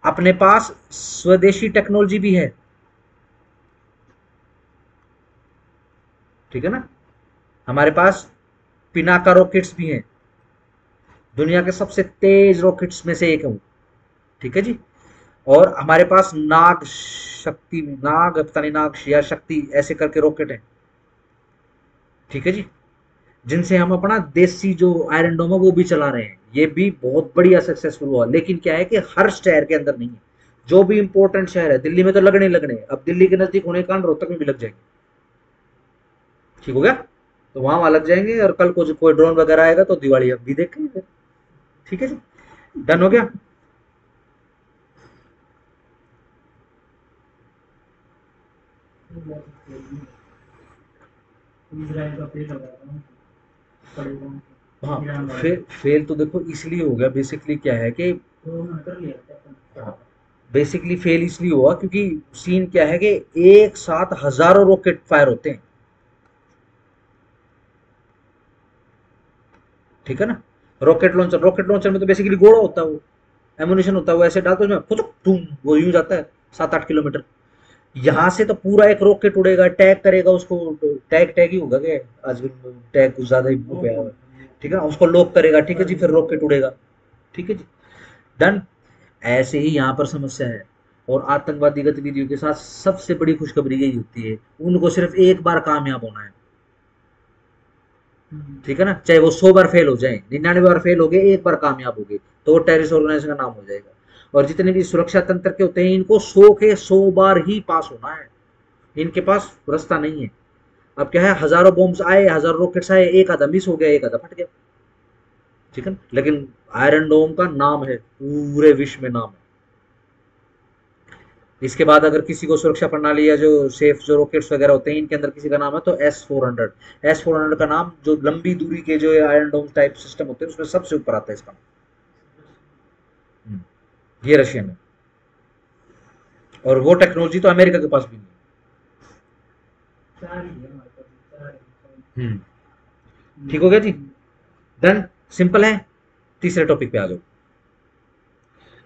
अपने पास स्वदेशी टेक्नोलॉजी भी है, ठीक है ना, हमारे पास पिनाका रॉकेट्स भी हैं, दुनिया के सबसे तेज रॉकेट्स में से एक है वो, ठीक है जी। और हमारे पास नाग शक्ति, नाग पता नहीं, नाग या शक्ति ऐसे करके रॉकेट है, ठीक है जी। जिनसे हम अपना देसी जो आयरन डोम है वो भी चला रहे हैं। ये भी बहुत बढ़िया सक्सेसफुल हुआ, लेकिन क्या है कि हर शहर के अंदर नहीं है। जो भी इंपॉर्टेंट शहर है, दिल्ली में तो लगने ही लगने, अब दिल्ली के नजदीक होने के कारण रोहतक में भी लग जाएंगे। ठीक हो गया, तो वहां लग जाएंगे, और कल को जो कोई ड्रोन वगैरह आएगा तो दिवाली अब भी देखेंगे। ठीक है जी, डन हो गया। इजराइल का पेड़ लगाया था पड़ेगा हाँ, ईरान वाला। फेल तो देखो इसलिए हो गया, बेसिकली क्या है कि तो उन्होंने कर लिया था अपन। हाँ, बेसिकली फेल इसलिए हुआ क्योंकि सीन क्या है कि एक साथ हजारों रॉकेट फायर होते हैं। ठीक है ना, रॉकेट लॉन्चर में तो बेसिकली गोला होता है, वो एमुनेशन होता है, वो ऐसे डालते हो उसमें टूम, वो यूं जाता है 7-8 किलोमीटर। यहाँ से तो पूरा एक रॉकेट उड़ेगा, टैग करेगा उसको, टैग टैग ही होगा क्या आजकल, टैग कुछ ज्यादा ही वो पे आया हुआ है। ठीक है ना, उसको लॉक करेगा, ठीक है जी, फिर रॉकेट उड़ेगा। ठीक है जी, डन। ऐसे ही यहाँ पर समस्या है। और आतंकवादी गतिविधियों के साथ सबसे बड़ी खुशखबरी यही होती है, उनको सिर्फ एक बार कामयाब होना है। ठीक है ना, चाहे वो 100 बार फेल हो जाए, 99 बार फेल हो गए, एक बार कामयाब हो गए, तो वो टेररिस्ट ऑर्गेनाइजेशन का नाम हो जाएगा। और जितने भी सुरक्षा तंत्र के होते हैं, इनको 100 के 100 बार ही पास होना है, इनके पास रास्ता नहीं है। अब क्या है, हजारों बॉम्ब्स आए, हजारों रॉकेट्स आए, एक आधा मिस हो गया, एक आधा फट गया। ठीक है ना, लेकिन आयरन डोम का नाम है, पूरे विश्व में नाम है। इसके बाद अगर किसी को सुरक्षा प्रणाली या जो सेफ जो रॉकेट्स वगैरह होते हैं, इनके अंदर किसी का नाम है तो S-400 का नाम, जो लंबी दूरी के जो आयरन डोम टाइप सिस्टम होते हैं उसमें सबसे ऊपर आता है इसका नाम। ये रशियन है, और वो टेक्नोलॉजी तो अमेरिका के पास भी नहीं चार ही है हमारे पास, चार है। ठीक हो गया जी, डन, सिंपल है। तीसरे टॉपिक पे आ जाओ,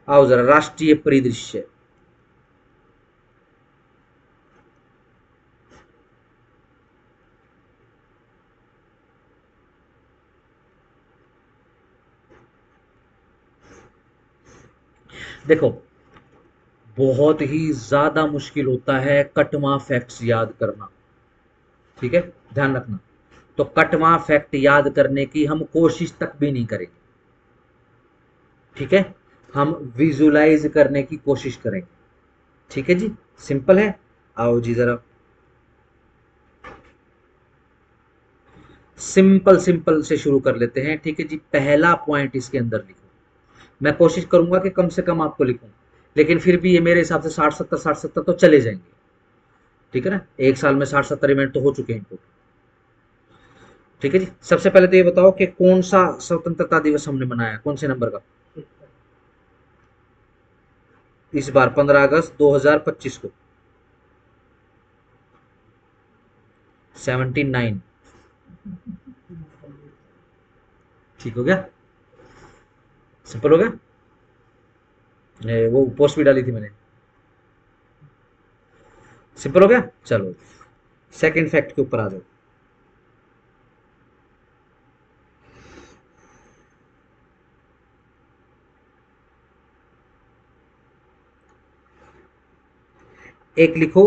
आओ जरा, राष्ट्रीय परिदृश्य। देखो, बहुत ही ज्यादा मुश्किल होता है कटवा फैक्ट्स याद करना। ठीक है, ध्यान रखना। तो कटवा फैक्ट याद करने की हम कोशिश तक भी नहीं करेंगे। ठीक है, हम विजुलाइज करने की कोशिश करेंगे। ठीक है जी, सिंपल है। आओ जी जरा, सिंपल सिंपल से शुरू कर लेते हैं। ठीक है जी, पहला पॉइंट इसके अंदर लिखो। मैं कोशिश करूंगा कि कम से कम आपको लिखूं, लेकिन फिर भी ये मेरे हिसाब से 60-70 तो चले जाएंगे। ठीक है ना, एक साल में 60-70 इवेंट तो हो चुके हैं इनको। ठीक है जी, सबसे पहले तो ये बताओ कि कौन सा स्वतंत्रता दिवस हमने मनाया, कौन से नंबर का। इस बार 15 अगस्त 2025 को 79। ठीक हो गया, सिंपल हो गया। वो पोस्ट भी डाली थी मैंने, सिंपल हो गया। चलो, सेकंड फैक्ट के ऊपर आ जाओ। एक लिखो,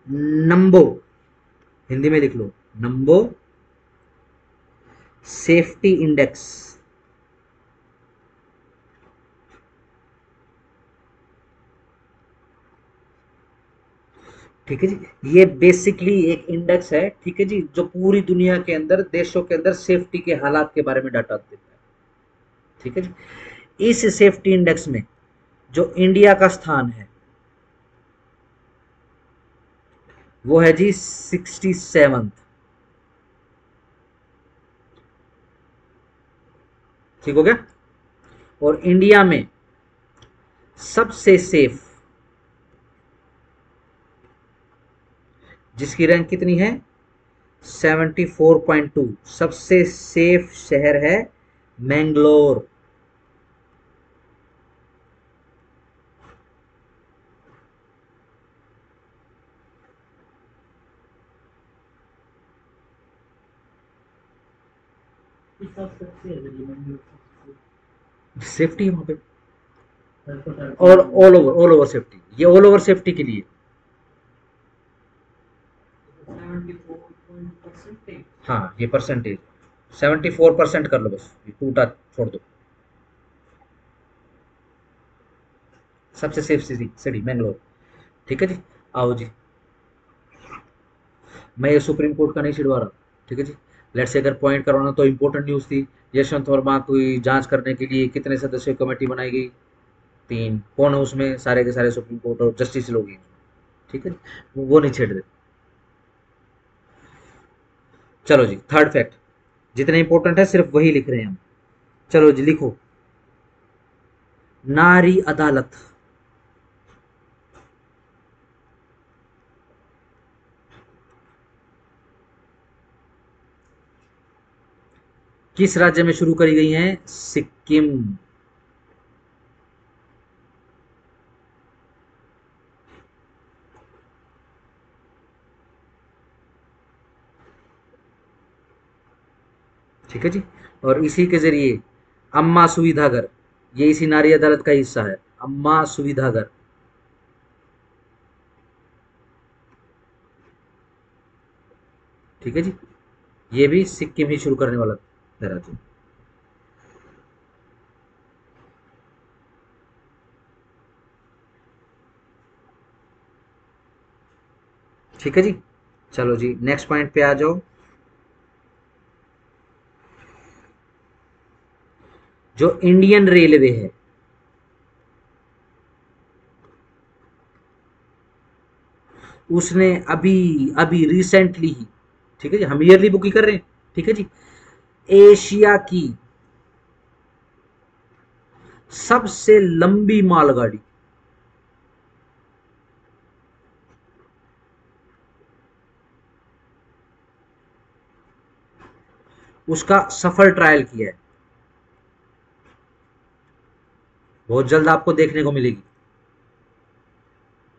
नंबो, हिंदी में लिख लो, नंबो सेफ्टी इंडेक्स। ठीक है जी, ये बेसिकली एक इंडेक्स है, ठीक है जी, जो पूरी दुनिया के अंदर, देशों के अंदर सेफ्टी के हालात के बारे में डाटा देता है। ठीक है जी, इस सेफ्टी इंडेक्स में जो इंडिया का स्थान है वो है जी 67th। ठीक हो गया, और इंडिया में सबसे सेफ, जिसकी रैंक कितनी है, 74.2, सबसे सेफ शहर है मैंगलोर। इस सब सबसे है रिमाइंडर सेफ्टी है वहां पे, सबसे और ऑल ओवर सेफ्टी, ये ऑल ओवर सेफ्टी के लिए। 74 परसेंटेज। हाँ ये परसेंटेज 74% कर लो, बस ये टूटा छोड़ दो। सबसे सेफ सिटी सिटी मैंगलोर। ठीक है जी। आओ जी, मैं ये सुप्रीम कोर्ट का नहीं छिड़वा रहा। ठीक है जी। लेट्स से अगर पॉइंट करवाना तो इम्पोर्टेंट न्यूज़ थी। यशवंत वर्मा की जांच करने के लिए कितने सदस्यों की कमेटी बनाई गई? 3। कौन है उसमें? सारे के सारे सुप्रीम कोर्ट और जस्टिस लोग हैं। ठीक है जी, वो नहीं छेड़ दे। चलो जी, थर्ड फैक्ट, जितने इंपॉर्टेंट है सिर्फ वही लिख रहे हैं हम। चलो जी लिखो, नारी अदालत किस राज्य में शुरू करी गई है? सिक्किम। ठीक है जी। और इसी के जरिए अम्मा सुविधा घर, ये इसी नारी अदालत का हिस्सा है, अम्मा सुविधा घर। ठीक है जी। ये भी सिक्किम ही शुरू करने वाला था राज्य। ठीक है जी। चलो जी नेक्स्ट पॉइंट पे आ जाओ। जो इंडियन रेलवे है, उसने अभी अभी रिसेंटली ही, ठीक है जी, हम ईयरली बुकिंग कर रहे हैं, ठीक है जी, एशिया की सबसे लंबी मालगाड़ी, उसका सफल ट्रायल किया है। बहुत जल्द आपको देखने को मिलेगी।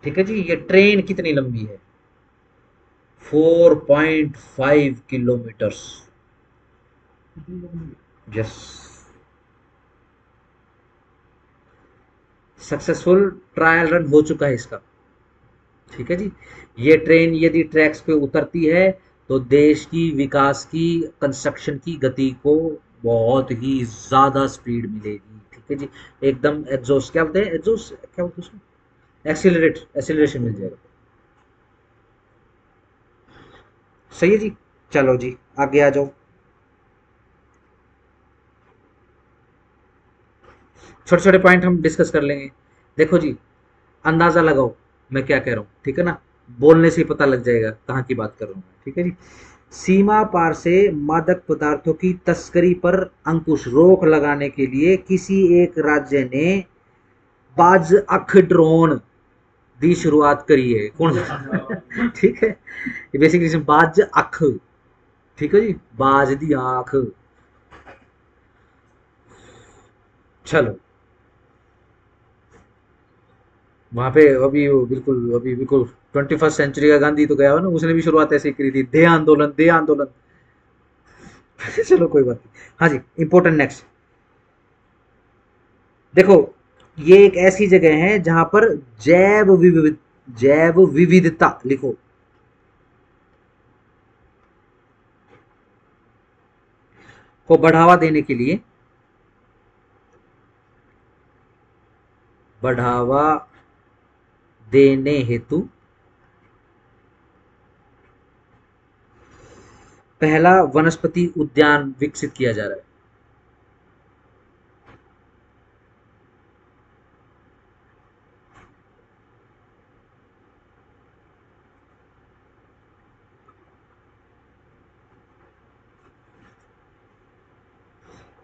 ठीक है जी। ये ट्रेन कितनी लंबी है? 4.5 kilometres. Yes. Successful trial run हो चुका है इसका। ठीक है जी। ये ट्रेन यदि ट्रैक्स पे उतरती है तो देश की विकास की, कंस्ट्रक्शन की गति को बहुत ही ज्यादा स्पीड मिलेगी। ठीक है जी। एकदम एग्जॉस्ट, क्या बोलते हैं एग्जॉस्ट, क्या बोलते हैं उसको, एक्सीलरेशन मिल जाएगा। सही है जी। चलो जी आगे आ जाओ। छोटे छोटे पॉइंट हम डिस्कस कर लेंगे। देखो जी, अंदाजा लगाओ मैं क्या कह रहा हूँ, ठीक है ना? बोलने से ही पता लग जाएगा कहाँ की बात कर रहा हूँ। ठीक है जी। सीमा पार से मादक पदार्थों की तस्करी पर अंकुश, रोक लगाने के लिए किसी एक राज्य ने बाज अख ड्रोन दी शुरुआत करी है। कौन सा? ठीक है, ये बेसिकली बाज अख। ठीक है जी, बाज दी आंख। चलो, वहां पे अभी बिल्कुल 21st सेंचुरी का गांधी तो गया हो ना, उसने भी शुरुआत ऐसे ही करी थी, दे आंदोलन दे आंदोलन। चलो कोई बात नहीं। हाँ जी, इंपॉर्टेंट नेक्स्ट। देखो, ये एक ऐसी जगह है जहां पर जैव विविधता लिखो को बढ़ावा देने के लिए, बढ़ावा देने हेतु पहला वनस्पति उद्यान विकसित किया जा रहा है।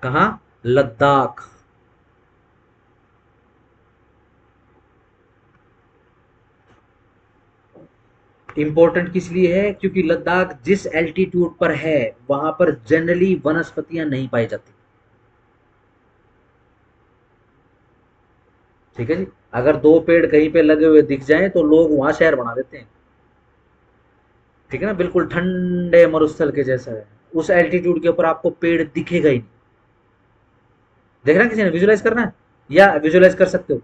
कहाँ? लद्दाख। इंपॉर्टेंट किस लिए है? क्योंकि लद्दाख जिस एल्टीट्यूड पर है वहां पर जनरली वनस्पतियां नहीं पाई जाती। ठीक है जी। अगर दो पेड़ कहीं पे लगे हुए दिख जाएं तो लोग वहां शहर बना देते हैं। ठीक है ना, बिल्कुल ठंडे मरुस्थल के जैसा है। उस एल्टीट्यूड के ऊपर आपको पेड़ दिखेगा ही नहीं। देखना किसी ने विजुलाइज करना है, या विजुलाइज कर सकते हो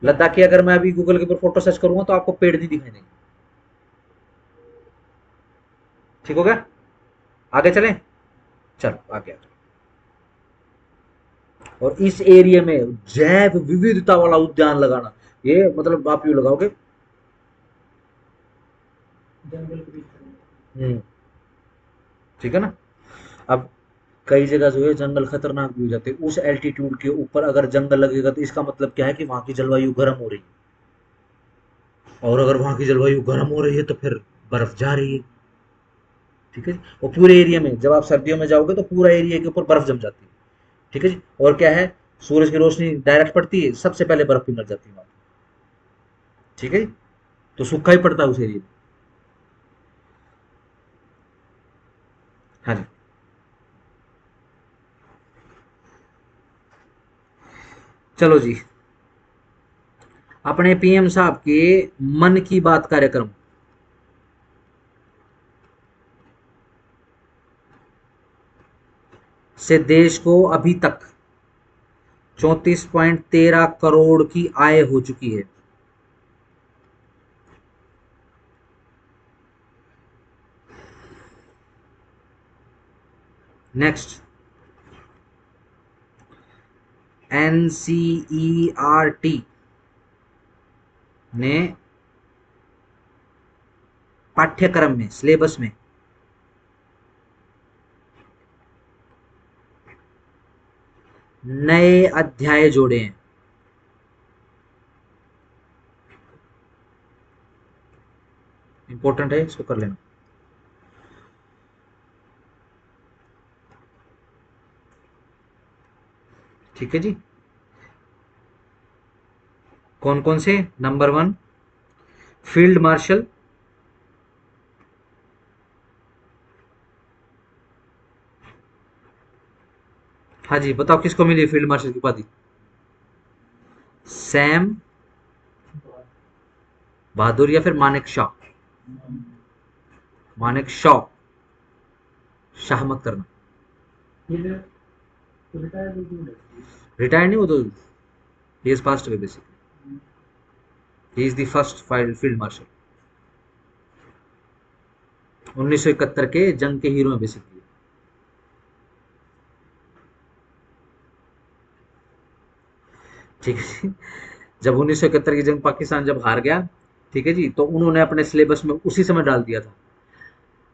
लद्दाख की? अगर मैं अभी गूगल के ऊपर फोटो सर्च करूंगा तो आपको पेड़ नहीं दिखाई देंगे। ठीक हो गया? आगे चलें? चलो आगे। और इस एरिया में जैव विविधता वाला उद्यान लगाना, ये मतलब आप यूं लगाओगे। जंगल के बीच में। ठीक है ना? अब कई जगह जो है जंगल खतरनाक भी हो जाते हैं। उस एल्टीट्यूड के ऊपर अगर जंगल लगेगा तो इसका मतलब क्या है कि वहां की जलवायु गर्म हो रही है, और अगर वहां की जलवायु गर्म हो रही है तो फिर बर्फ जा रही है। ठीक है जी? और पूरे एरिया में जब आप सर्दियों में जाओगे तो पूरा एरिया के ऊपर बर्फ जम जाती है। ठीक है जी? और क्या है, सूरज की रोशनी डायरेक्ट पड़ती है, सबसे पहले बर्फ पिघल जाती है वहां। ठीक है जी? तो सूखा ही पड़ता है उस एरिया में। हाँ जी। चलो जी, अपने पीएम साहब के मन की बात कार्यक्रम से देश को अभी तक 34.13 करोड़ की आय हो चुकी है। नेक्स्ट, एनसीईआरटी ने पाठ्यक्रम में, सिलेबस में नए अध्याय जोड़े हैं। इंपॉर्टेंट है, इसको कर लेना। ठीक है जी? कौन कौन से? Number 1, field marshal. हाँ जी, बताओ किसको मिली फील्ड मार्शल की उपाधि? सैम बहादुर या फिर मानेक शॉ? मानेक शॉ। शाह मत करना। फिर रिटायर भी क्यों लगती रिटायर नहीं, वो तो he is passed away basically. है? He is the first field marshal. 1971 के जंग के हीरो हैं बेसिकली। ठीक है जी? जब 1971 की जंग पाकिस्तान जब हार गया, ठीक है जी, तो उन्होंने अपने सिलेबस में उसी समय डाल दिया था,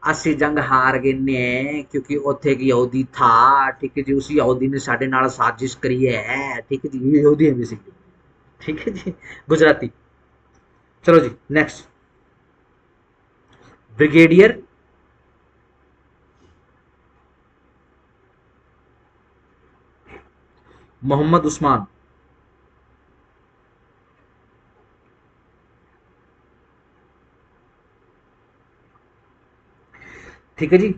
ਅਸੀਂ जंग हार गए ने क्योंकि उत्थे एक यहूदी था। ठीक है जी? उस यहूदी ने साढ़े नाल साजिश करी है। ठीक है जी? ये यहूदी है बेसिकली। ठीक है जी? गुजराती। चलो जी, नेक्स्ट, ब्रिगेडियर मोहम्मद उस्मान। ठीक है जी?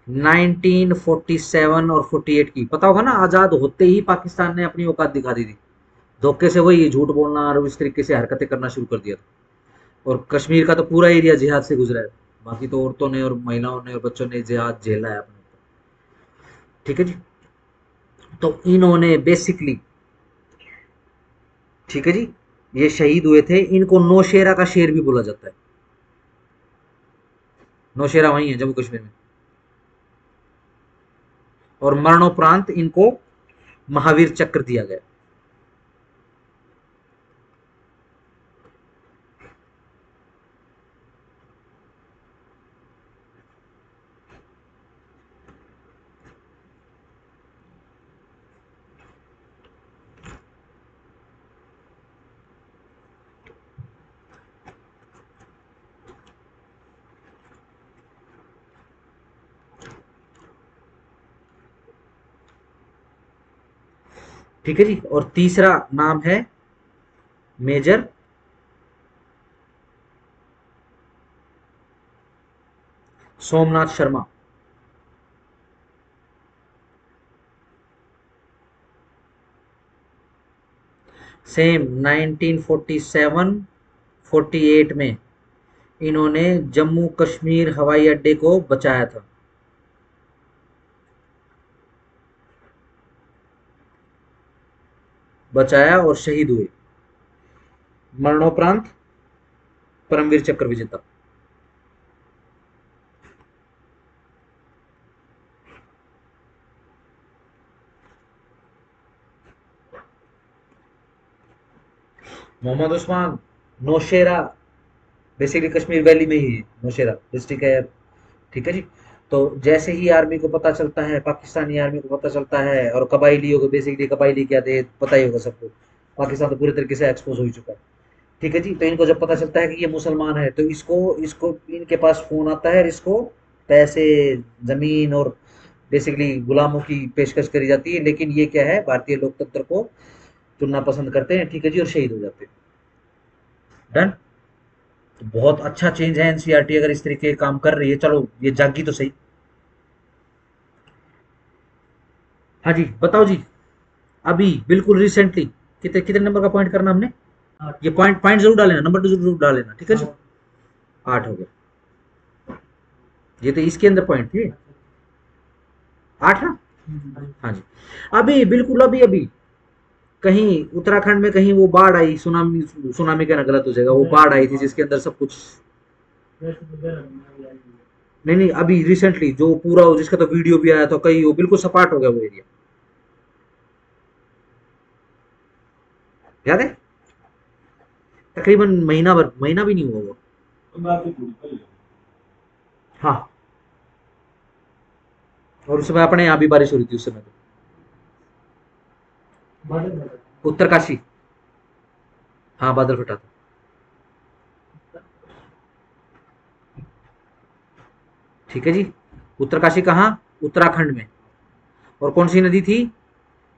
1947 और 48 की, पता होगा ना, आजाद होते ही पाकिस्तान ने अपनी औकात दिखा दी थी। धोखे से वही झूठ बोलना और इस तरीके से हरकतें करना शुरू कर दिया था। और कश्मीर का तो पूरा एरिया जिहाद से गुजरा है। बाकी तो औरतों ने और महिलाओं ने और बच्चों ने जिहाद झेला है अपने ऊपर। ठीक है जी? तो इन्होंने बेसिकली, ठीक है जी, ये शहीद हुए थे। इनको नौशेरा का शेर भी बोला जाता है। नौशेरा वही है जम्मू कश्मीर में। और मरणोपरांत इनको महावीर चक्र दिया गया। ठीक है जी? और तीसरा नाम है मेजर सोमनाथ शर्मा। सेम 1947 48 में इन्होंने जम्मू कश्मीर हवाई अड्डे को बचाया था। बचाया और शहीद हुए। मरणोपरांत परमवीर चक्र विजेता। मोहम्मद उस्मान, नौशेरा, बेसिकली कश्मीर वैली में ही है, नौशेरा डिस्ट्रिक्ट है। ठीक है जी। तो जैसे ही आर्मी को पता चलता है, पाकिस्तानी आर्मी को पता चलता है, और कबाइलियों को, बेसिकली कबाइली क्या थे पता ही होगा सबको, पाकिस्तान तो पूरे तरीके से एक्सपोज हो ही चुका है। ठीक है जी। तो इनको जब पता चलता है कि ये मुसलमान है, तो इसको इसको इनके पास फोन आता है, और इसको पैसे, जमीन और बेसिकली गुलामों की पेशकश करी जाती है, लेकिन ये क्या है, भारतीय लोकतंत्र को चुनना पसंद करते हैं। ठीक है जी। और शहीद हो जाते हैं। डन। तो बहुत अच्छा चेंज है एनसीईआरटी अगर इस तरीके काम कर रही है। चलो ये जागी तो सही। हाँ जी बताओ जी। अभी बिल्कुल रिसेंटली कितने कितने नंबर का पॉइंट करना हमने? आठ। ये पॉइंट पॉइंट जरूर डालेना, नंबर तो जरूर डालेना। ठीक है जी। आठ। 8 हो गया। ये तो इसके अंदर पॉइंट थे। 8 ना। हाँ जी। अभी बिल्कुल अभी अभी कहीं उत्तराखंड में कहीं वो बाढ़ आई, सुनामी, सुनामी कहना गलत हो जाएगा, वो बाढ़ आई थी जिसके अंदर सब कुछ। नहीं नहीं, अभी रिसेंटली जो पूरा जिसका तो वीडियो भी आया था, कहीं वो बिल्कुल सपाट हो गया वो एरिया। याद है? तकरीबन महीना भर, महीना भी नहीं हुआ वो। हाँ। और उस समय अपने यहाँ भी बारिश हो रही थी उस समय तो उत्तरकाशी। हाँ बादल फटा था। ठीक है जी। उत्तरकाशी कहाँ? उत्तराखंड में। और कौन सी नदी थी?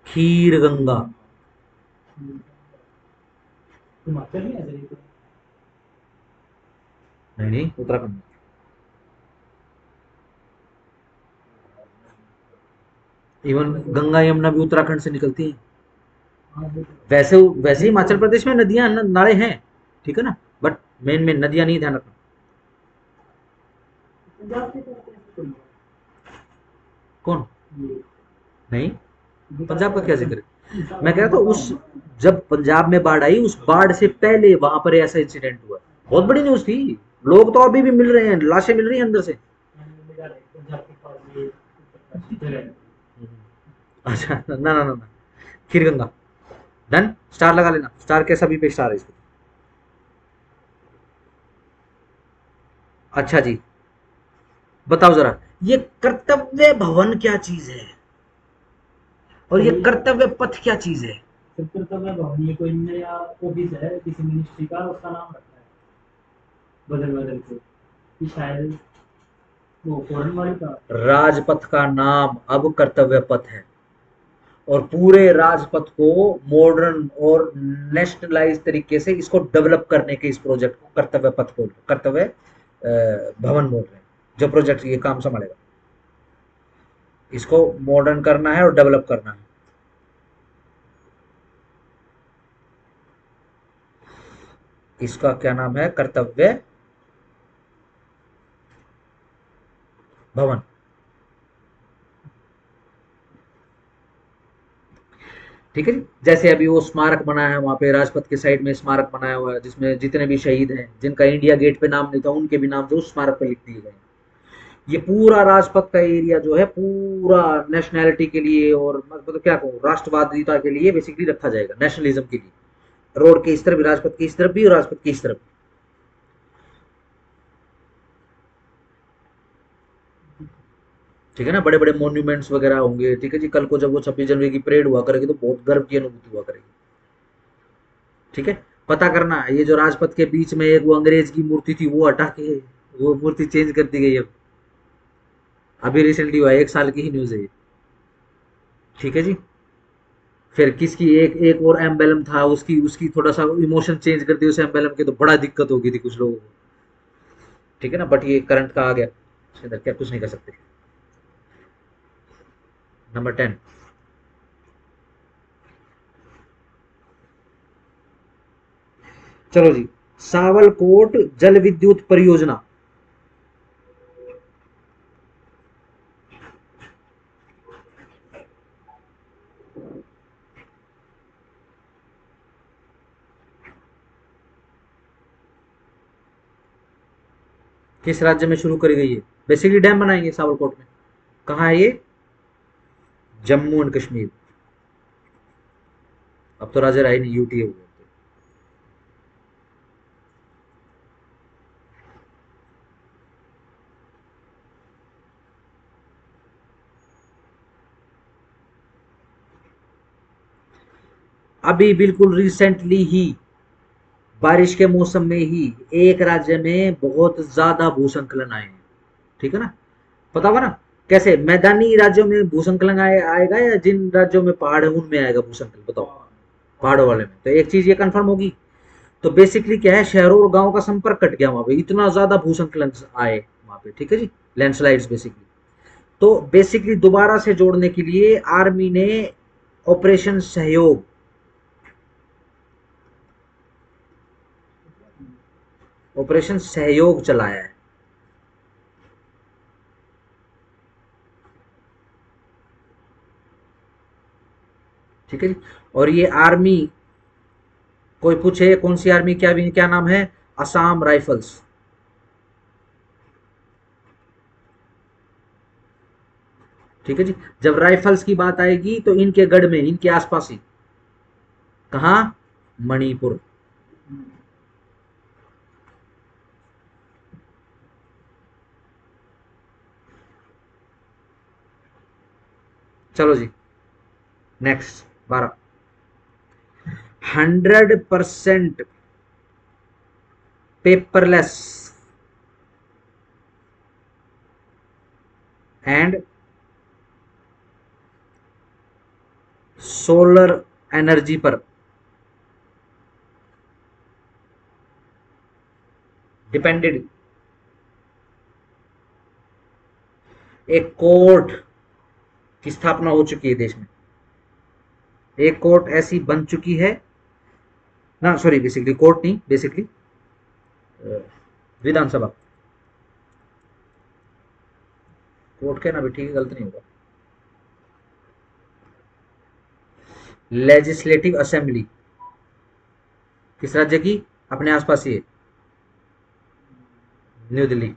खीर गंगा। हिमाचल में ऐसे ही तो। नहीं नहीं, उत्तराखंड में। इवन गंगा यमुना भी उत्तराखंड से निकलती हैं। हाँ वो वैसे वैसे हिमाचल प्रदेश में नदियां नाले हैं। ठीक है ना। बट मेन मेन नदियां नहीं, ध्यान रखना। पंजाब के तरफ ऐसे कोई कौन? ये नहीं, पंजाब दिखाता का क्या है। जिक्र है? मैं कह रहा था उस, जब पंजाब में बाढ़ आई, उस बाढ़ से पहले वहां पर ऐसा इंसिडेंट हुआ। बहुत बड़ी न्यूज थी। लोग तो अभी भी मिल रहे हैं, लाशें मिल रही हैं अंदर से। पंजाब के पास ये उत्तरकाशी जगह है। अच्छा ना ना ना ना, खीर गंगा। डन। स्टार लगा लेना, स्टार के सभी पे स्टार है इसको। अच्छा जी। बताओ जरा, ये कर्तव्य भवन क्या चीज है, और ये कोई कर्तव्य पथ क्या चीज है? कर्तव्य भवन ये कोई नया ऑफिस है किसी मिनिस्ट्री का, उसका नाम रखा है बदल बदल के, कि शायद वो फौरन वाली का। राजपथ का नाम अब कर्तव्य पथ है, और पूरे राजपथ को मॉडर्न और नेशनलाइज तरीके से इसको डेवलप करने के इस प्रोजेक्ट को कर्तव्य पथ बोल, कर्तव्य भवन बोल रहे हैं, जो प्रोजेक्ट ये काम संभालेगा। इसको मॉडर्न करना है और डेवलप करना है। इसका क्या नाम है? कर्तव्य भवन। ठीक है जी। जैसे अभी वो स्मारक बना है वहां पे राजपथ के साइड में, स्मारक बनाया हुआ है जिसमें जितने भी शहीद हैं जिनका इंडिया गेट पे नाम नहीं था, उनके भी नाम जो उस स्मारक पे लिख दिए गए हैं। ये पूरा राजपथ का एरिया जो है पूरा नेशनैलिटी के लिए, और मतलब क्या कहूँ, राष्ट्रवादिता के लिए बेसिकली रखा जाएगा, नेशनलिज्म के लिए। रोड के इस तरफ भी, राजपथ की इस तरफ भी, और राजपथ की इस तरफ भी। ठीक है ना। बड़े बड़े मॉन्यूमेंट्स वगैरह होंगे। ठीक है जी। कल को जब वो 26 जनवरी की परेड हुआ करेगी तो बहुत गर्व की अनुभूति हुआ करेगी। ठीक है। पता करना, ये जो राजपथ के बीच में एक वो अंग्रेज की मूर्ति थी, वो हटा के वो मूर्ति चेंज कर दी गई है। अभी रिसेंटली हुआ है, 1 साल की ही न्यूज है ये। ठीक है जी। फिर किसकी एक एक और एम्बेलम था, उसकी उसकी थोड़ा सा इमोशन चेंज कर दिया उस एम्बेलम के, तो बड़ा दिक्कत हो गई थी कुछ लोगों को। ठीक है ना। बट ये करंट का आ गया, इसके अंदर क्या कुछ नहीं कर सकते। नंबर 10। चलो जी। सावलकोट जल विद्युत परियोजना किस राज्य में शुरू करी गई है? बेसिकली डैम बनाएंगे सावलकोट में। कहाँ है ये? जम्मू एंड कश्मीर। अब तो राज्य रहा ही नहीं, यूटी हो गया। अभी बिल्कुल रिसेंटली ही, बारिश के मौसम में ही एक राज्य में बहुत ज्यादा भूस्खलन आए हैं। ठीक है ना, पता होगा ना कैसे, मैदानी राज्यों में भूस्खलन आएगा या जिन राज्यों में पहाड़ है उनमें आएगा भूस्खलन, बताओ। पहाड़ों वाले में तो एक चीज ये कंफर्म होगी। तो बेसिकली क्या है, शहरों और गांवों का संपर्क कट गया वहां पे, इतना ज्यादा भूस्खलन आए वहां पे। ठीक है जी, लैंडस्लाइड्स बेसिकली। तो बेसिकली दोबारा से जोड़ने के लिए आर्मी ने ऑपरेशन सहयोग, ऑपरेशन सहयोग चलाया है। ठीक है जी। और ये आर्मी, कोई पूछे कौन सी आर्मी, क्या भी क्या नाम है, असम राइफल्स। ठीक है जी। जब राइफल्स की बात आएगी तो इनके गढ़ में, इनके आसपास ही, कहा, मणिपुर। चलो जी, next 12। 100% paperless and solar energy पर डिपेंडेड एक कोर्ट की स्थापना हो चुकी है देश में। एक कोर्ट ऐसी बन चुकी है ना, सॉरी, बेसिकली कोर्ट नहीं, बेसिकली विधानसभा। कोर्ट कहना भी ठीक है, गलत नहीं होगा। लेजिस्लेटिव असेंबली किस राज्य की, अपने आसपास ही है, न्यू दिल्ली,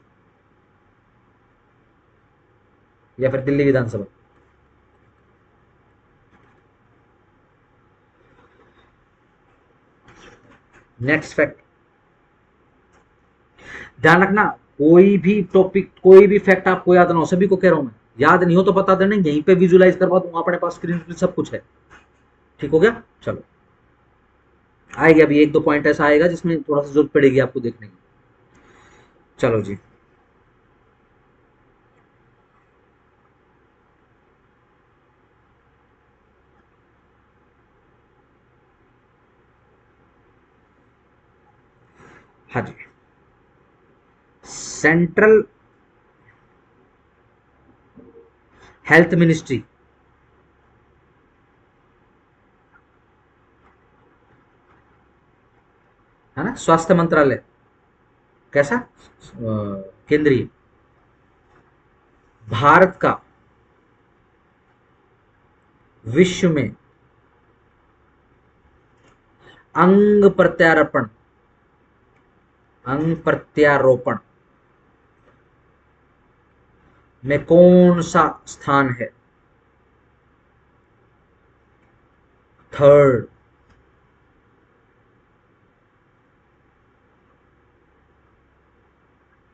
या फिर दिल्ली विधानसभा। नेक्स्ट फैक्ट, ध्यान रखना, कोई भी टॉपिक, कोई भी फैक्ट आपको याद ना हो, सभी को कह रहा हूं मैं, याद नहीं हो तो बता देना, यहीं पे विजुलाइज करवा दूंगा, अपने पास स्क्रीन पे सब कुछ है। ठीक हो गया, चलो। आएगा अभी एक दो पॉइंट ऐसा आएगा जिसमें थोड़ा सा जरूरत पड़ेगी आपको देखने की। चलो जी, हाँ जी। सेंट्रल हेल्थ मिनिस्ट्री, है ना, स्वास्थ्य मंत्रालय, कैसा, केंद्रीय, भारत का विश्व में अंग प्रत्यारोपण, अंग प्रत्यारोपण में कौन सा स्थान है, थर्ड।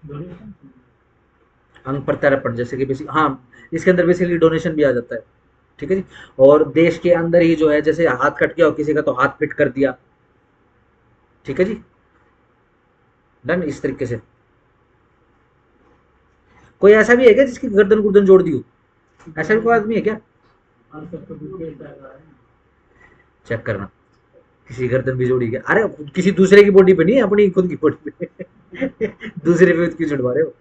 डोनेशन। अंग प्रत्यारोपण जैसे कि बेसिक, हाँ, इसके अंदर बेसिकली डोनेशन भी आ जाता है। ठीक है जी। और देश के अंदर ही जो है, जैसे हाथ कट गया हो किसी का तो हाथ फिट कर दिया। ठीक है जी, डन, इस तरीके से। कोई ऐसा भी है क्या जिसकी गर्दन गुर्दन जोड़ दी हो, ऐसा भी कोई आदमी है क्या, आंसर तो बिल्कुल कर रहा है। चेक करना, किसी गर्दन भी जोड़ी क्या, अरे किसी दूसरे की बॉडी पे नहीं, अपनी खुद की बॉडी पे दूसरे पे क्यों जुड़वा रहे हो।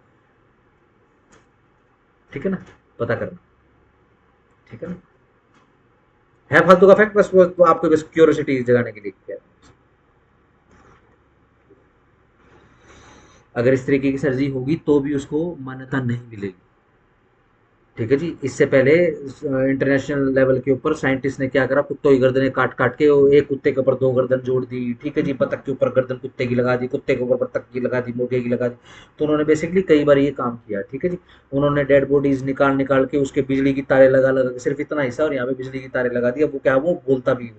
ठीक है ना, पता करना। ठीक है ना, है फालतू का फैक्ट, बस वो तो आपको बस क्यूरियोसिटी जगाने के लिए किया। अगर इस तरीके की सर्जरी होगी तो भी उसको मान्यता नहीं मिलेगी। ठीक है जी। इससे पहले इंटरनेशनल लेवल के ऊपर साइंटिस्ट ने क्या करा, कुत्तों की गर्दनें काट काट के वो एक कुत्ते के ऊपर दो गर्दन जोड़ दी। ठीक है जी, बतख के ऊपर गर्दन कुत्ते की लगा दी, कुत्ते के ऊपर बतख की लगा दी, मुर्गे की लगा दी। तो उन्होंने बेसिकली कई बार ये काम किया। ठीक है जी। उन्होंने डेड बॉडीज निकाल निकाल के उसके बिजली की तारें लगा लगा के, सिर्फ इतना हिस्सा और यहाँ पे बिजली की तारें लगा दी। अब वो क्या, वो बोलता भी हो।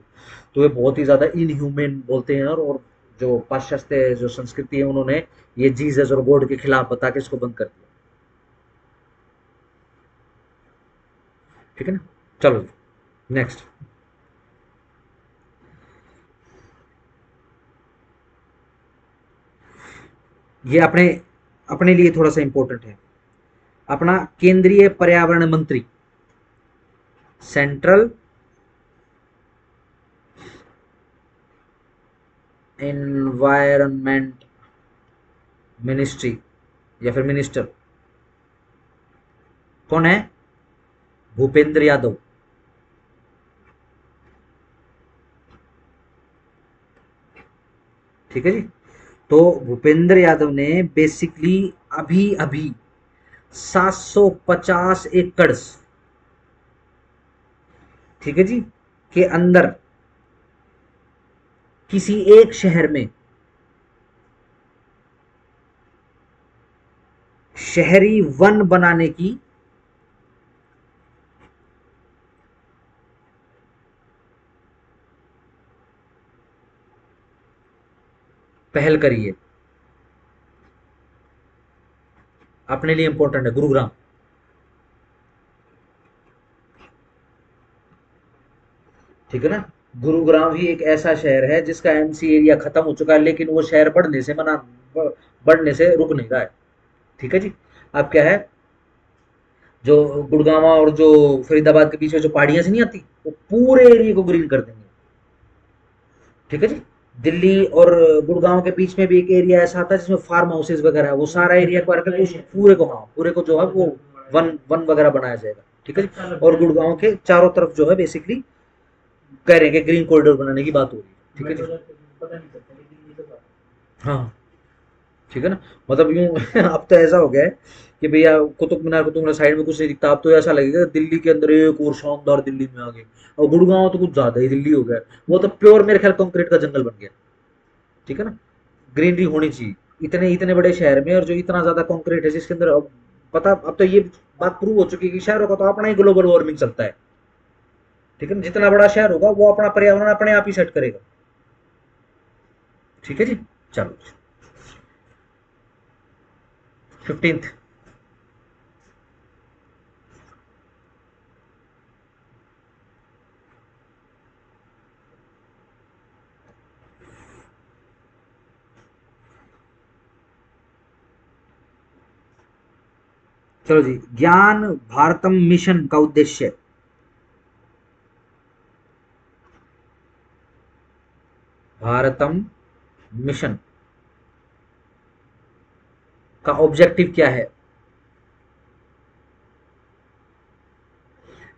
तो ये बहुत ही ज्यादा इनह्यूमन बोलते हैं। और जो पाश्चात्य जो संस्कृति है, उन्होंने ये जीसस और गॉड के खिलाफ बता के इसको बंद कर दिया। ठीक है ना, चलो नेक्स्ट। ये अपने अपने लिए थोड़ा सा इंपॉर्टेंट है। अपना केंद्रीय पर्यावरण मंत्री, सेंट्रल एनवायरनमेंट मिनिस्ट्री या फिर मिनिस्टर कौन है? भूपेंद्र यादव। ठीक है जी। तो भूपेंद्र यादव ने बेसिकली अभी अभी 750 एकड़, ठीक है जी, के अंदर किसी एक शहर में शहरी वन बनाने की पहल करी है। अपने लिए इंपॉर्टेंट है, गुरुग्राम। ठीक है ना। गुरुग्राम ही एक ऐसा शहर है जिसका एमसी एरिया खत्म हो चुका है, लेकिन वो शहर बढ़ने से रुक नहीं रहा है। ठीक है जी। अब क्या है, जो गुड़गांव और जो फरीदाबाद के बीच में जो पहाड़ियां से नहीं आती, वो पूरे एरिया को ग्रीन कर देंगे। ठीक है जी। दिल्ली और गुड़गांव के बीच में भी एक एरिया ऐसा आता है जिसमें फार्म हाउसेज वगैरह है, वो सारा एरिया को करके पूरे को जो है वो वन वन वगैरह बनाया जाएगा। ठीक है जी। और गुड़गांव के चारों तरफ जो है बेसिकली कह रहे हैं कि ग्रीन कॉरिडोर बनाने की बात हो रही है। ठीक है जी। पता नहीं चलता लेकिन ये तो बात हाँ। ठीक है ना। मतलब यूं अब तो ऐसा हो गया है कि भैया कुतुब मीनार साइड में कुछ नहीं दिखता, अब तो ऐसा लगेगा दिल्ली के अंदर एक और शानदार दिल्ली में आ गए। और गुड़गांव तो कुछ ज्यादा ही दिल्ली हो गया, वो तो प्योर मेरे ख्याल कंक्रीट का जंगल बन गया। ठीक है ना। ग्रीनरी होनी चाहिए इतने इतने बड़े शहर में, और जो इतना ज्यादा कंक्रीट है जिसके अंदर अब पता, अब तो ये बात प्रूव हो चुकी है कि शहरों का तो अपना ही ग्लोबल वार्मिंग चलता है। ठीक है ना। जितना बड़ा शहर होगा वो अपना पर्यावरण अपने आप ही सेट करेगा। ठीक है जी। चलो 15th। चलो जी, ज्ञान भारतम मिशन का उद्देश्य। भारतम मिशन का ऑब्जेक्टिव क्या है?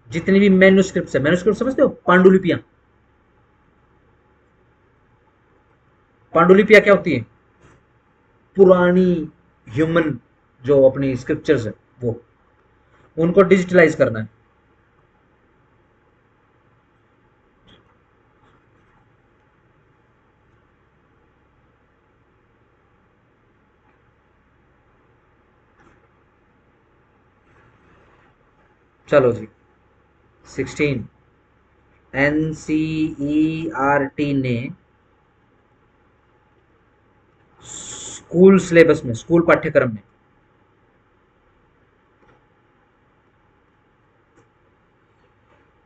जितनी भी मैन्युस्क्रिप्ट है, मैन्युस्क्रिप्ट समझते हो, पांडुलिपियां। पांडुलिपियां क्या होती है? पुरानी ह्यूमन जो अपनी स्क्रिप्चर्स है वो, उनको डिजिटलाइज करना है। चलो जी 16, एनसीईआरटी ने स्कूल सिलेबस में, स्कूल पाठ्यक्रम में,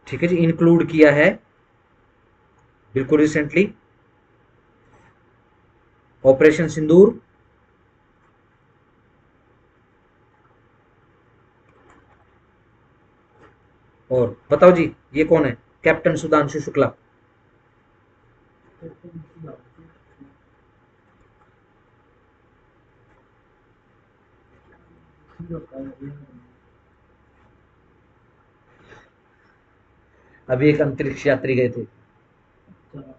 ठीक है जी, इंक्लूड किया है बिल्कुल रिसेंटली ऑपरेशन सिंदूर। और बताओ जी, ये कौन है? कैप्टन सुधांशु शुक्ला। नहीं होता है। अभी एक अंतरिक्ष यात्री गए थे। चलो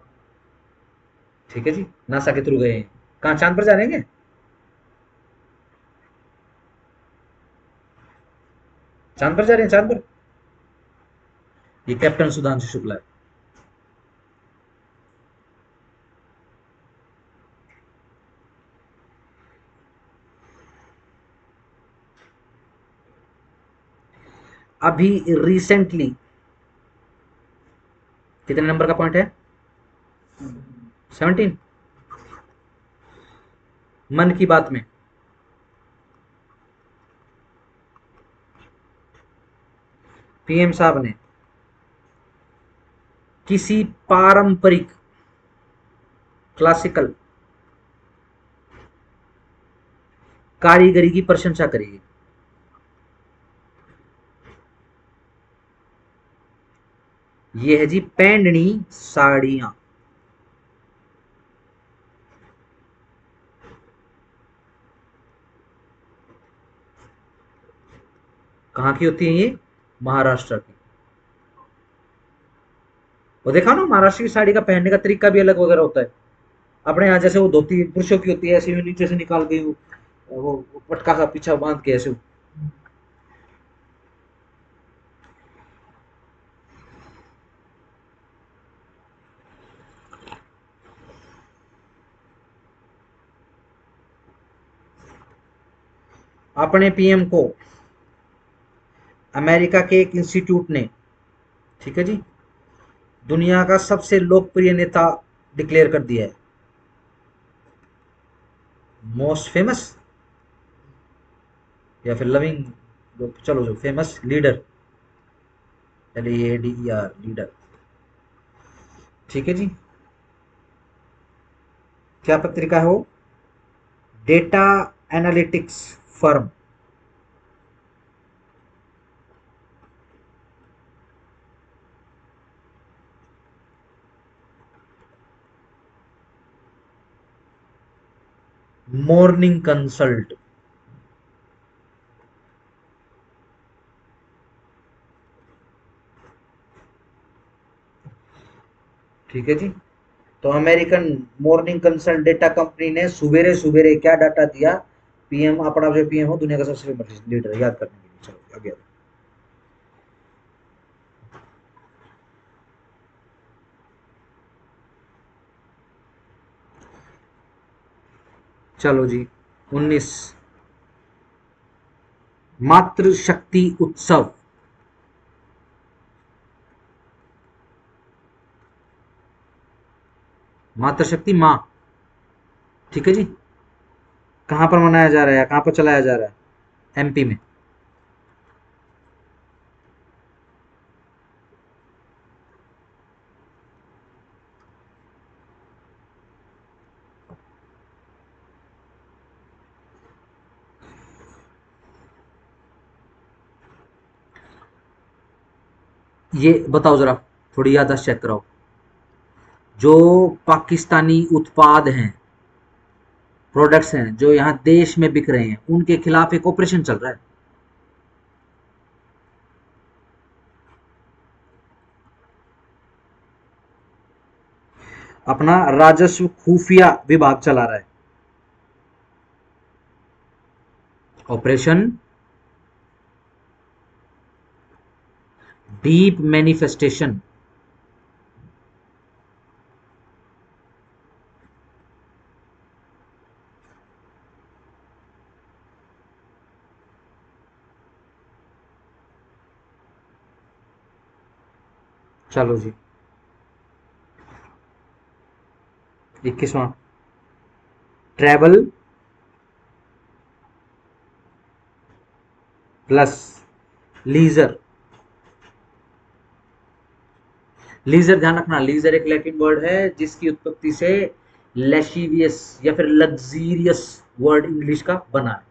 ठीक है जी, नासा के थ्रू गए हैं। कहाँ, चांद पर जा रहे हैं? चांद पर जा रहे हैं, चांद पर। ये कैप्टन सुधांशु शुक्ला है। अभी रिसेंटली, कितने नंबर का पॉइंट है? 17। मन की बात में पीएम साहब ने किसी पारंपरिक क्लासिकल कारीगरी की प्रशंसा करेगी। ये है जी पैंडनी साड़ियां। कहाँ की होती है ये? महाराष्ट्र की। वो देखा ना, महाराष्ट्र की साड़ी का पहनने का तरीका भी अलग वगैरह होता है। अपने यहाँ जैसे वो धोती पुरुषों की होती है, ऐसे ही नीचे से निकाल के वो पटका सा पीछा बांध के ऐसे। अपने पीएम को अमेरिका के एक इंस्टीट्यूट ने, ठीक है जी, दुनिया का सबसे लोकप्रिय नेता डिक्लेयर कर दिया है। मोस्ट फेमस या फिर लविंग, चलो जो फेमस लीडर, LEADER लीडर। ठीक है जी। क्या पत्रिका है वो? Data analytics firm. Morning consult. ठीक है जी। तो American morning consult data company ने सुबेरे सुबेरे क्या डाटा दिया? पीएम, अपना जो पीएम हो दुनिया का सबसे फेमस लीडर, याद करने के लिए। चलो आगे। चलो जी 19, मातृशक्ति उत्सव। मातृशक्ति माँ, ठीक है जी। कहाँ पर मनाया जा रहा है, कहाँ पर चलाया जा रहा है? MP में। ये बताओ जरा, थोड़ी याददाश्त चेक कराओ। जो पाकिस्तानी उत्पाद हैं, प्रोडक्ट्स हैं जो यहाँ देश में बिक रहे हैं, उनके खिलाफ एक ऑपरेशन चल रहा है। अपना राजस्व खुफिया विभाग चला रहा है ऑपरेशन डीप मैनिफेस्टेशन। चलो जी 21वां, ट्रैवल प्लस लीजर। लीजर ध्यान रखना, लीजर एक लैटिन वर्ड है जिसकी उत्पत्ति से लेशिवियस या फिर लग्जीरियस वर्ड इंग्लिश का बना है।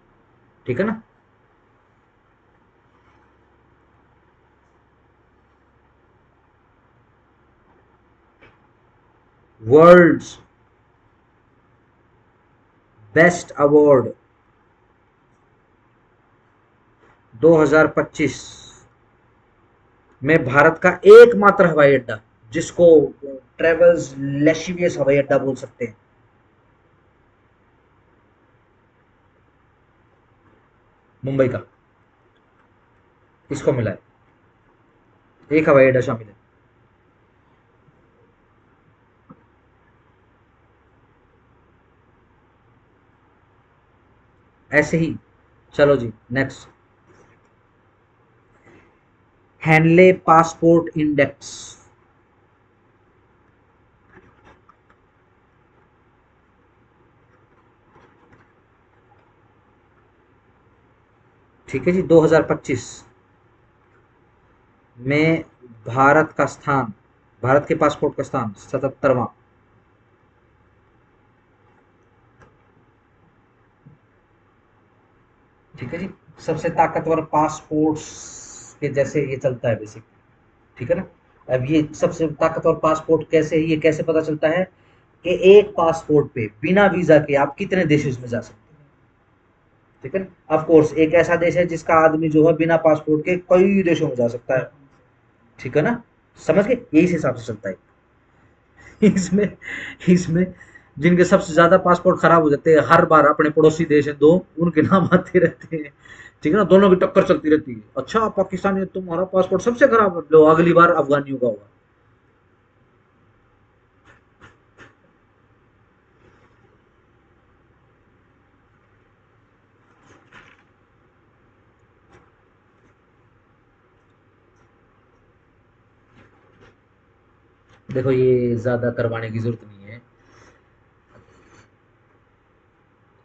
ठीक है ना? वर्ल्ड्स बेस्ट अवार्ड 2025 में भारत का एकमात्र हवाई अड्डा, जिसको ट्रेवल्स लेशिवियस हवाई अड्डा बोल सकते हैं, मुंबई का, इसको मिला है। एक हवाई अड्डा शामिल है ऐसे ही। चलो जी नेक्स्ट, हैनले पासपोर्ट इंडेक्स। ठीक है जी। 2025 में भारत का स्थान, भारत के पासपोर्ट का स्थान 77वां। ठीक है जी। सबसे ताकतवर पासपोर्ट्स के जैसे ये चलता है बेसिक, ठीक है ना। अब ये सबसे ताकतवर पासपोर्ट कैसे है, ये कैसे पता चलता है कि एक पासपोर्ट पे बिना वीजा के आप कितने देशों में जा सकते हैं, ठीक है ना। ऑफ कोर्स एक ऐसा देश है जिसका आदमी जो है बिना पासपोर्ट के कई देशों में जा सकता है, ठीक है ना। समझ गए, यही हिसाब से चलता है। इसमें इसमें जिनके सबसे ज्यादा पासपोर्ट खराब हो जाते हैं हर बार, अपने पड़ोसी देश हैं दो, उनके नाम आते रहते हैं, ठीक है ना। दोनों की टक्कर चलती रहती है, अच्छा पाकिस्तानी तुम्हारा पासपोर्ट सबसे खराब है, लो अगली बार अफगानियों का होगा। देखो ये ज्यादा करवाने की जरूरत नहीं है।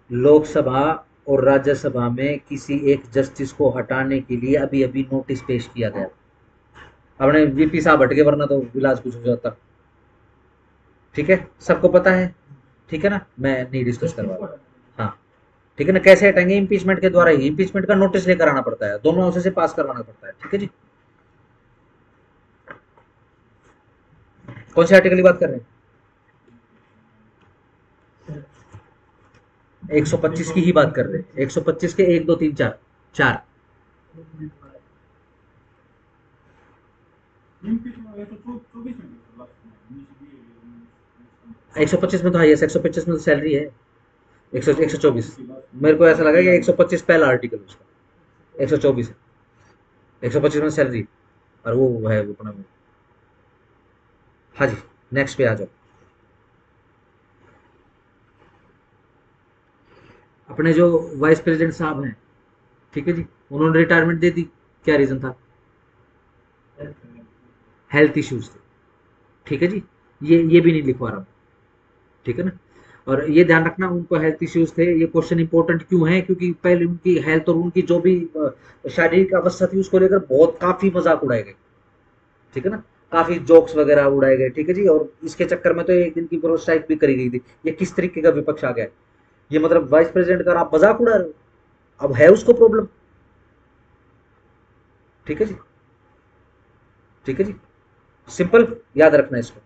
लोकसभा और राज्यसभा में किसी एक जस्टिस को हटाने के लिए अभी अभी नोटिस पेश किया गया। अपने वीपी साहब हट गए, वरना तो इलाज कुछ हो जाता, ठीक है, सबको पता है, ठीक है ना, मैं नहीं डिस्कस करवा रहा। हाँ, ठीक है ना। कैसे हटाएंगे, इम्पीचमेंट के द्वारा ही, इम्पीचमेंट का नोटिस लेकर आना पड़ता है, दोनों हाउसेस से पास करवाना पड़ता है, ठीक है जी। कौन से आर्टिकल की बात कर रहे हैं? 125 की ही बात कर रहे हैं, 125 के एक दो तीन चार, चार। 125 में तो हाईएस्ट, 125 में तो सैलरी है। 124, मेरे को ऐसा लगा कि 125 पहला आर्टिकल उसका, 124 है, 125 में सैलरी, और वो है वो अपना। हाँ जी, नेक्स्ट पे आ जाओ। अपने जो वाइस प्रेसिडेंट साहब हैं, ठीक है जी, उन्होंने रिटायरमेंट दे दी। क्या रीजन था? हेल्थ इश्यूज थे, ठीक है जी। ये भी नहीं लिखवा रहा हूँ, ठीक है ना। और ये ध्यान रखना, उनको हेल्थ इश्यूज थे, ये क्वेश्चन इंपॉर्टेंट क्यों है, क्योंकि पहले उनकी हेल्थ और उनकी जो भी शारीरिक अवस्था थी उसको लेकर बहुत काफी मजाक उड़ाए गए, ठीक है ना। काफी जोक्स वगैरह उड़ाए गए, ठीक है जी। और इसके चक्कर में तो एक दिन की प्रो स्ट्राइक भी करी गई थी। ये किस तरीके का विपक्ष आ गया है? ये मतलब वाइस प्रेसिडेंट का आप मजाक उड़ा रहे हो, अब है उसको प्रॉब्लम, ठीक है जी, ठीक है जी। सिंपल, याद रखना इसको,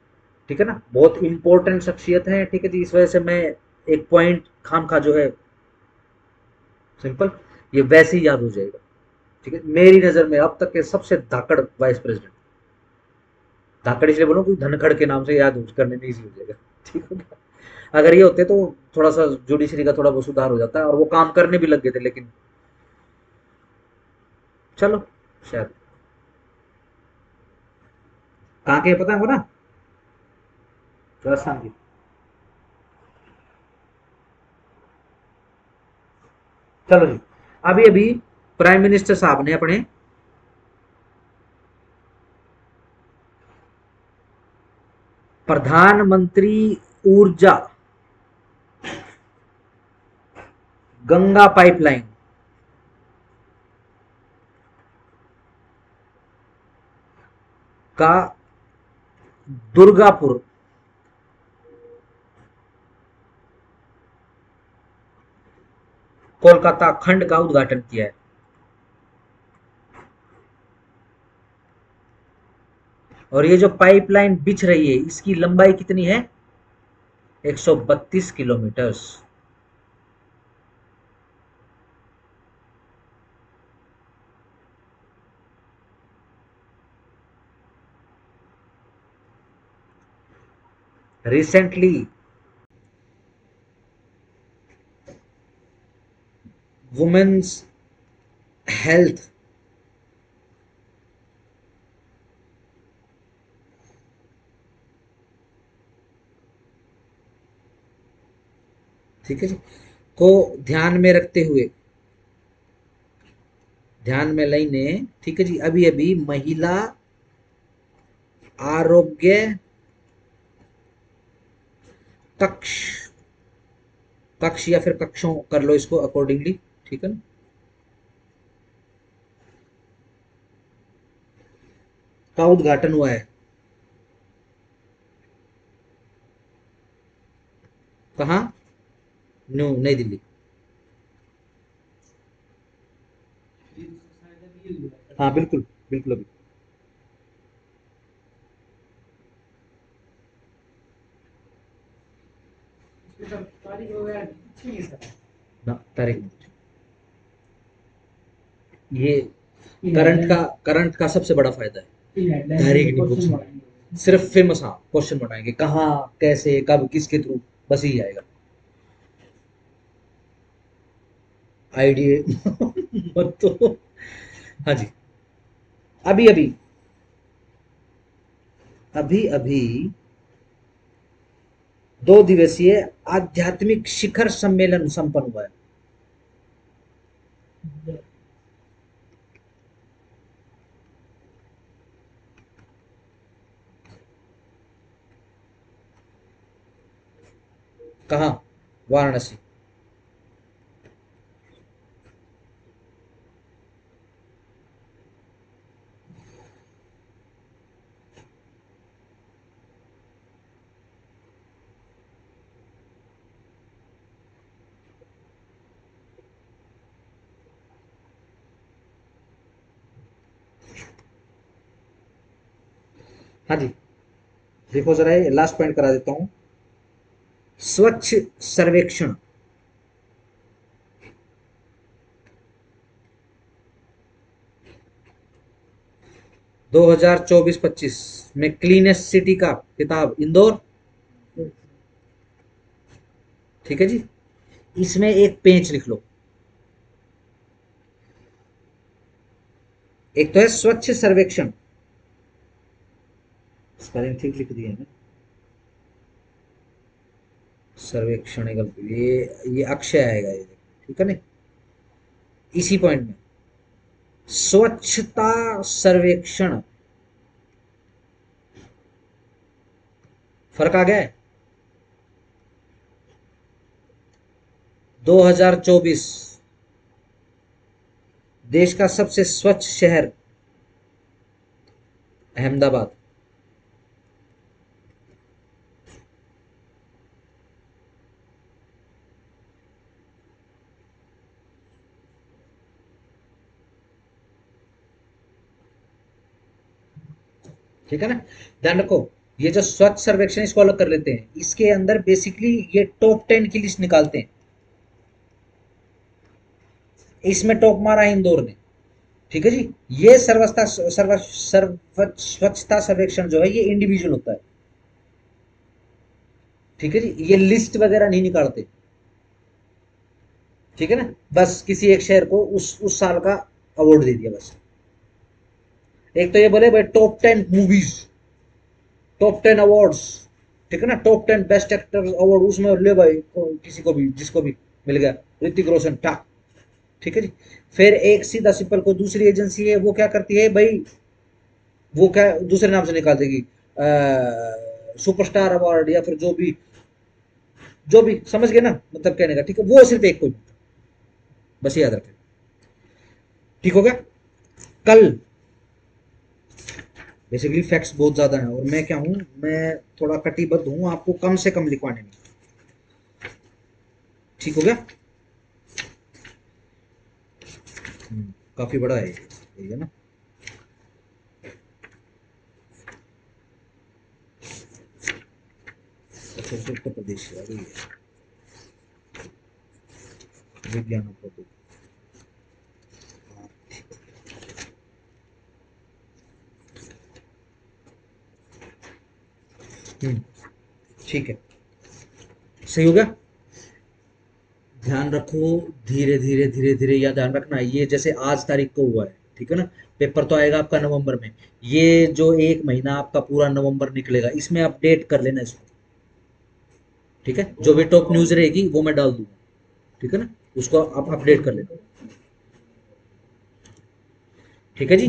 ठीक है ना। बहुत इंपॉर्टेंट शख्सियत है, ठीक है जी, इस वजह से मैं एक पॉइंट खाम खा जो है, सिंपल, ये वैसे ही याद हो जाएगा, ठीक है। मेरी नजर में अब तक के सबसे धाकड़ वाइस प्रेसिडेंट, धाकड़ इसलिए बोलो क्योंकि धनखड़ के नाम से याद करने में इजी हो जाएगा, ठीक हो गया। अगर ये होते तो थोड़ा सा जुडिशरी का थोड़ा बहुत सुधार हो जाता है, और वो काम करने भी लग गए थे, लेकिन चलो, शायद। कहाँ के पता है ना, राजस्थान की। चलो जी, अभी अभी प्राइम मिनिस्टर साहब ने अपने प्रधानमंत्री ऊर्जा गंगा पाइपलाइन का दुर्गापुर कोलकाता खंड का उद्घाटन किया है। और ये जो पाइपलाइन बिछ रही है, इसकी लंबाई कितनी है? 132 किलोमीटर्स। रिसेंटली वुमेन्स हेल्थ ठीक है जी को ध्यान में रखते हुए, ध्यान में लेने, ठीक है जी, अभी अभी महिला आरोग्य कक्ष, कक्ष या फिर कक्षों कर लो इसको अकॉर्डिंगली, ठीक है ना, का उद्घाटन हुआ है। कहाँ? न्यू नई दिल्ली। अभी हुआ है। हाँ बिल्कुल, बिल्कुल अभी। उसके सब तारीख वगैरह अच्छी है सर। ना तारीख नहीं पूछी। ये इन करंट हेडलाइन का करंट का सबसे बड़ा फायदा है, इन हेडलाइन तारीख से नहीं क्वेश्चन पूछनी। मारेंगे। सिर्फ फेमस, हाँ क्वेश्चन बनाएंगे, कहाँ, कैसे, कब, किसके थ्रू, बस यही आएगा। आईडिया मत तो। हाँ जी। अभी अभी अभी अभी 2 दिवसीय आध्यात्मिक शिखर सम्मेलन संपन्न हुआ है। कहाँ? वाराणसी। हाँ जी, देखो जरा ये लास्ट पॉइंट करा देता हूँ। स्वच्छ सर्वेक्षण 2024-25 में क्लीनेस्ट सिटी का खिताब इंदौर। ठीक है जी। इसमें एक पेज लिख लो। एक तो है स्वच्छ सर्वेक्षण, स्पेलिंग ठीक लिख दिया है ना, सर्वेक्षण ये अक्षय आएगा ये, ठीक है ना। इसी पॉइंट में स्वच्छता सर्वेक्षण, फर्क आ गया है। 2024 देश का सबसे स्वच्छ शहर अहमदाबाद। ठीक है ना। ध्यान रखो, ये जो स्वच्छ सर्वेक्षण इसको अलग कर लेते हैं, इसके अंदर बेसिकली ये टॉप 10 की लिस्ट निकालते हैं। इसमें टॉप मारा है इंदौर ने। ठीक है जी। ये स्वच्छता सर्वेक्षण जो है ये इंडिविजुअल होता है। ठीक है जी, ये लिस्ट वगैरह नहीं निकालते। ठीक है ना। बस किसी एक शहर को उस साल का अवार्ड दे दिया बस। एक तो ये बोले भाई टॉप 10 मूवीज, टॉप 10 अवार्ड्स। ठीक है ना, टॉप 10 बेस्ट एक्टर अवार्ड, उसमें ले भाई किसी को भी जिसको भी मिल गया, ऋतिक रोशन टाक। ठीक है जी। फिर एक सीधा सिंपल को दूसरी एजेंसी है, वो क्या करती है भाई, वो क्या दूसरे नाम से निकाल देगी, सुपरस्टार अवार्ड या फिर जो भी समझ गए ना, मतलब कहने का। ठीक है, वो सिर्फ एक को, बस याद रखें। ठीक हो गया। कल बेसिकली फैक्ट्स बहुत ज्यादा हैं, और मैं क्या हूं, मैं थोड़ा कटिबद्ध हूं आपको कम से कम लिखवाने में। ठीक हो गया। काफी बड़ा है ये ना। अच्छा, उत्तर प्रदेश आ गई है, विज्ञान प्रौद्योगिकी। हम्म, ठीक है, सही हो गया। ध्यान रखो, धीरे धीरे धीरे धीरे, या ध्यान रखना, ये जैसे आज तारीख को हुआ है, ठीक है ना, पेपर तो आएगा आपका नवंबर में। ये जो एक महीना आपका पूरा नवंबर निकलेगा, इसमें अपडेट कर लेना इसको। ठीक है, जो भी टॉप न्यूज रहेगी वो मैं डाल दूंगा। ठीक है ना, उसको आप अपडेट कर लेना। ठीक है जी।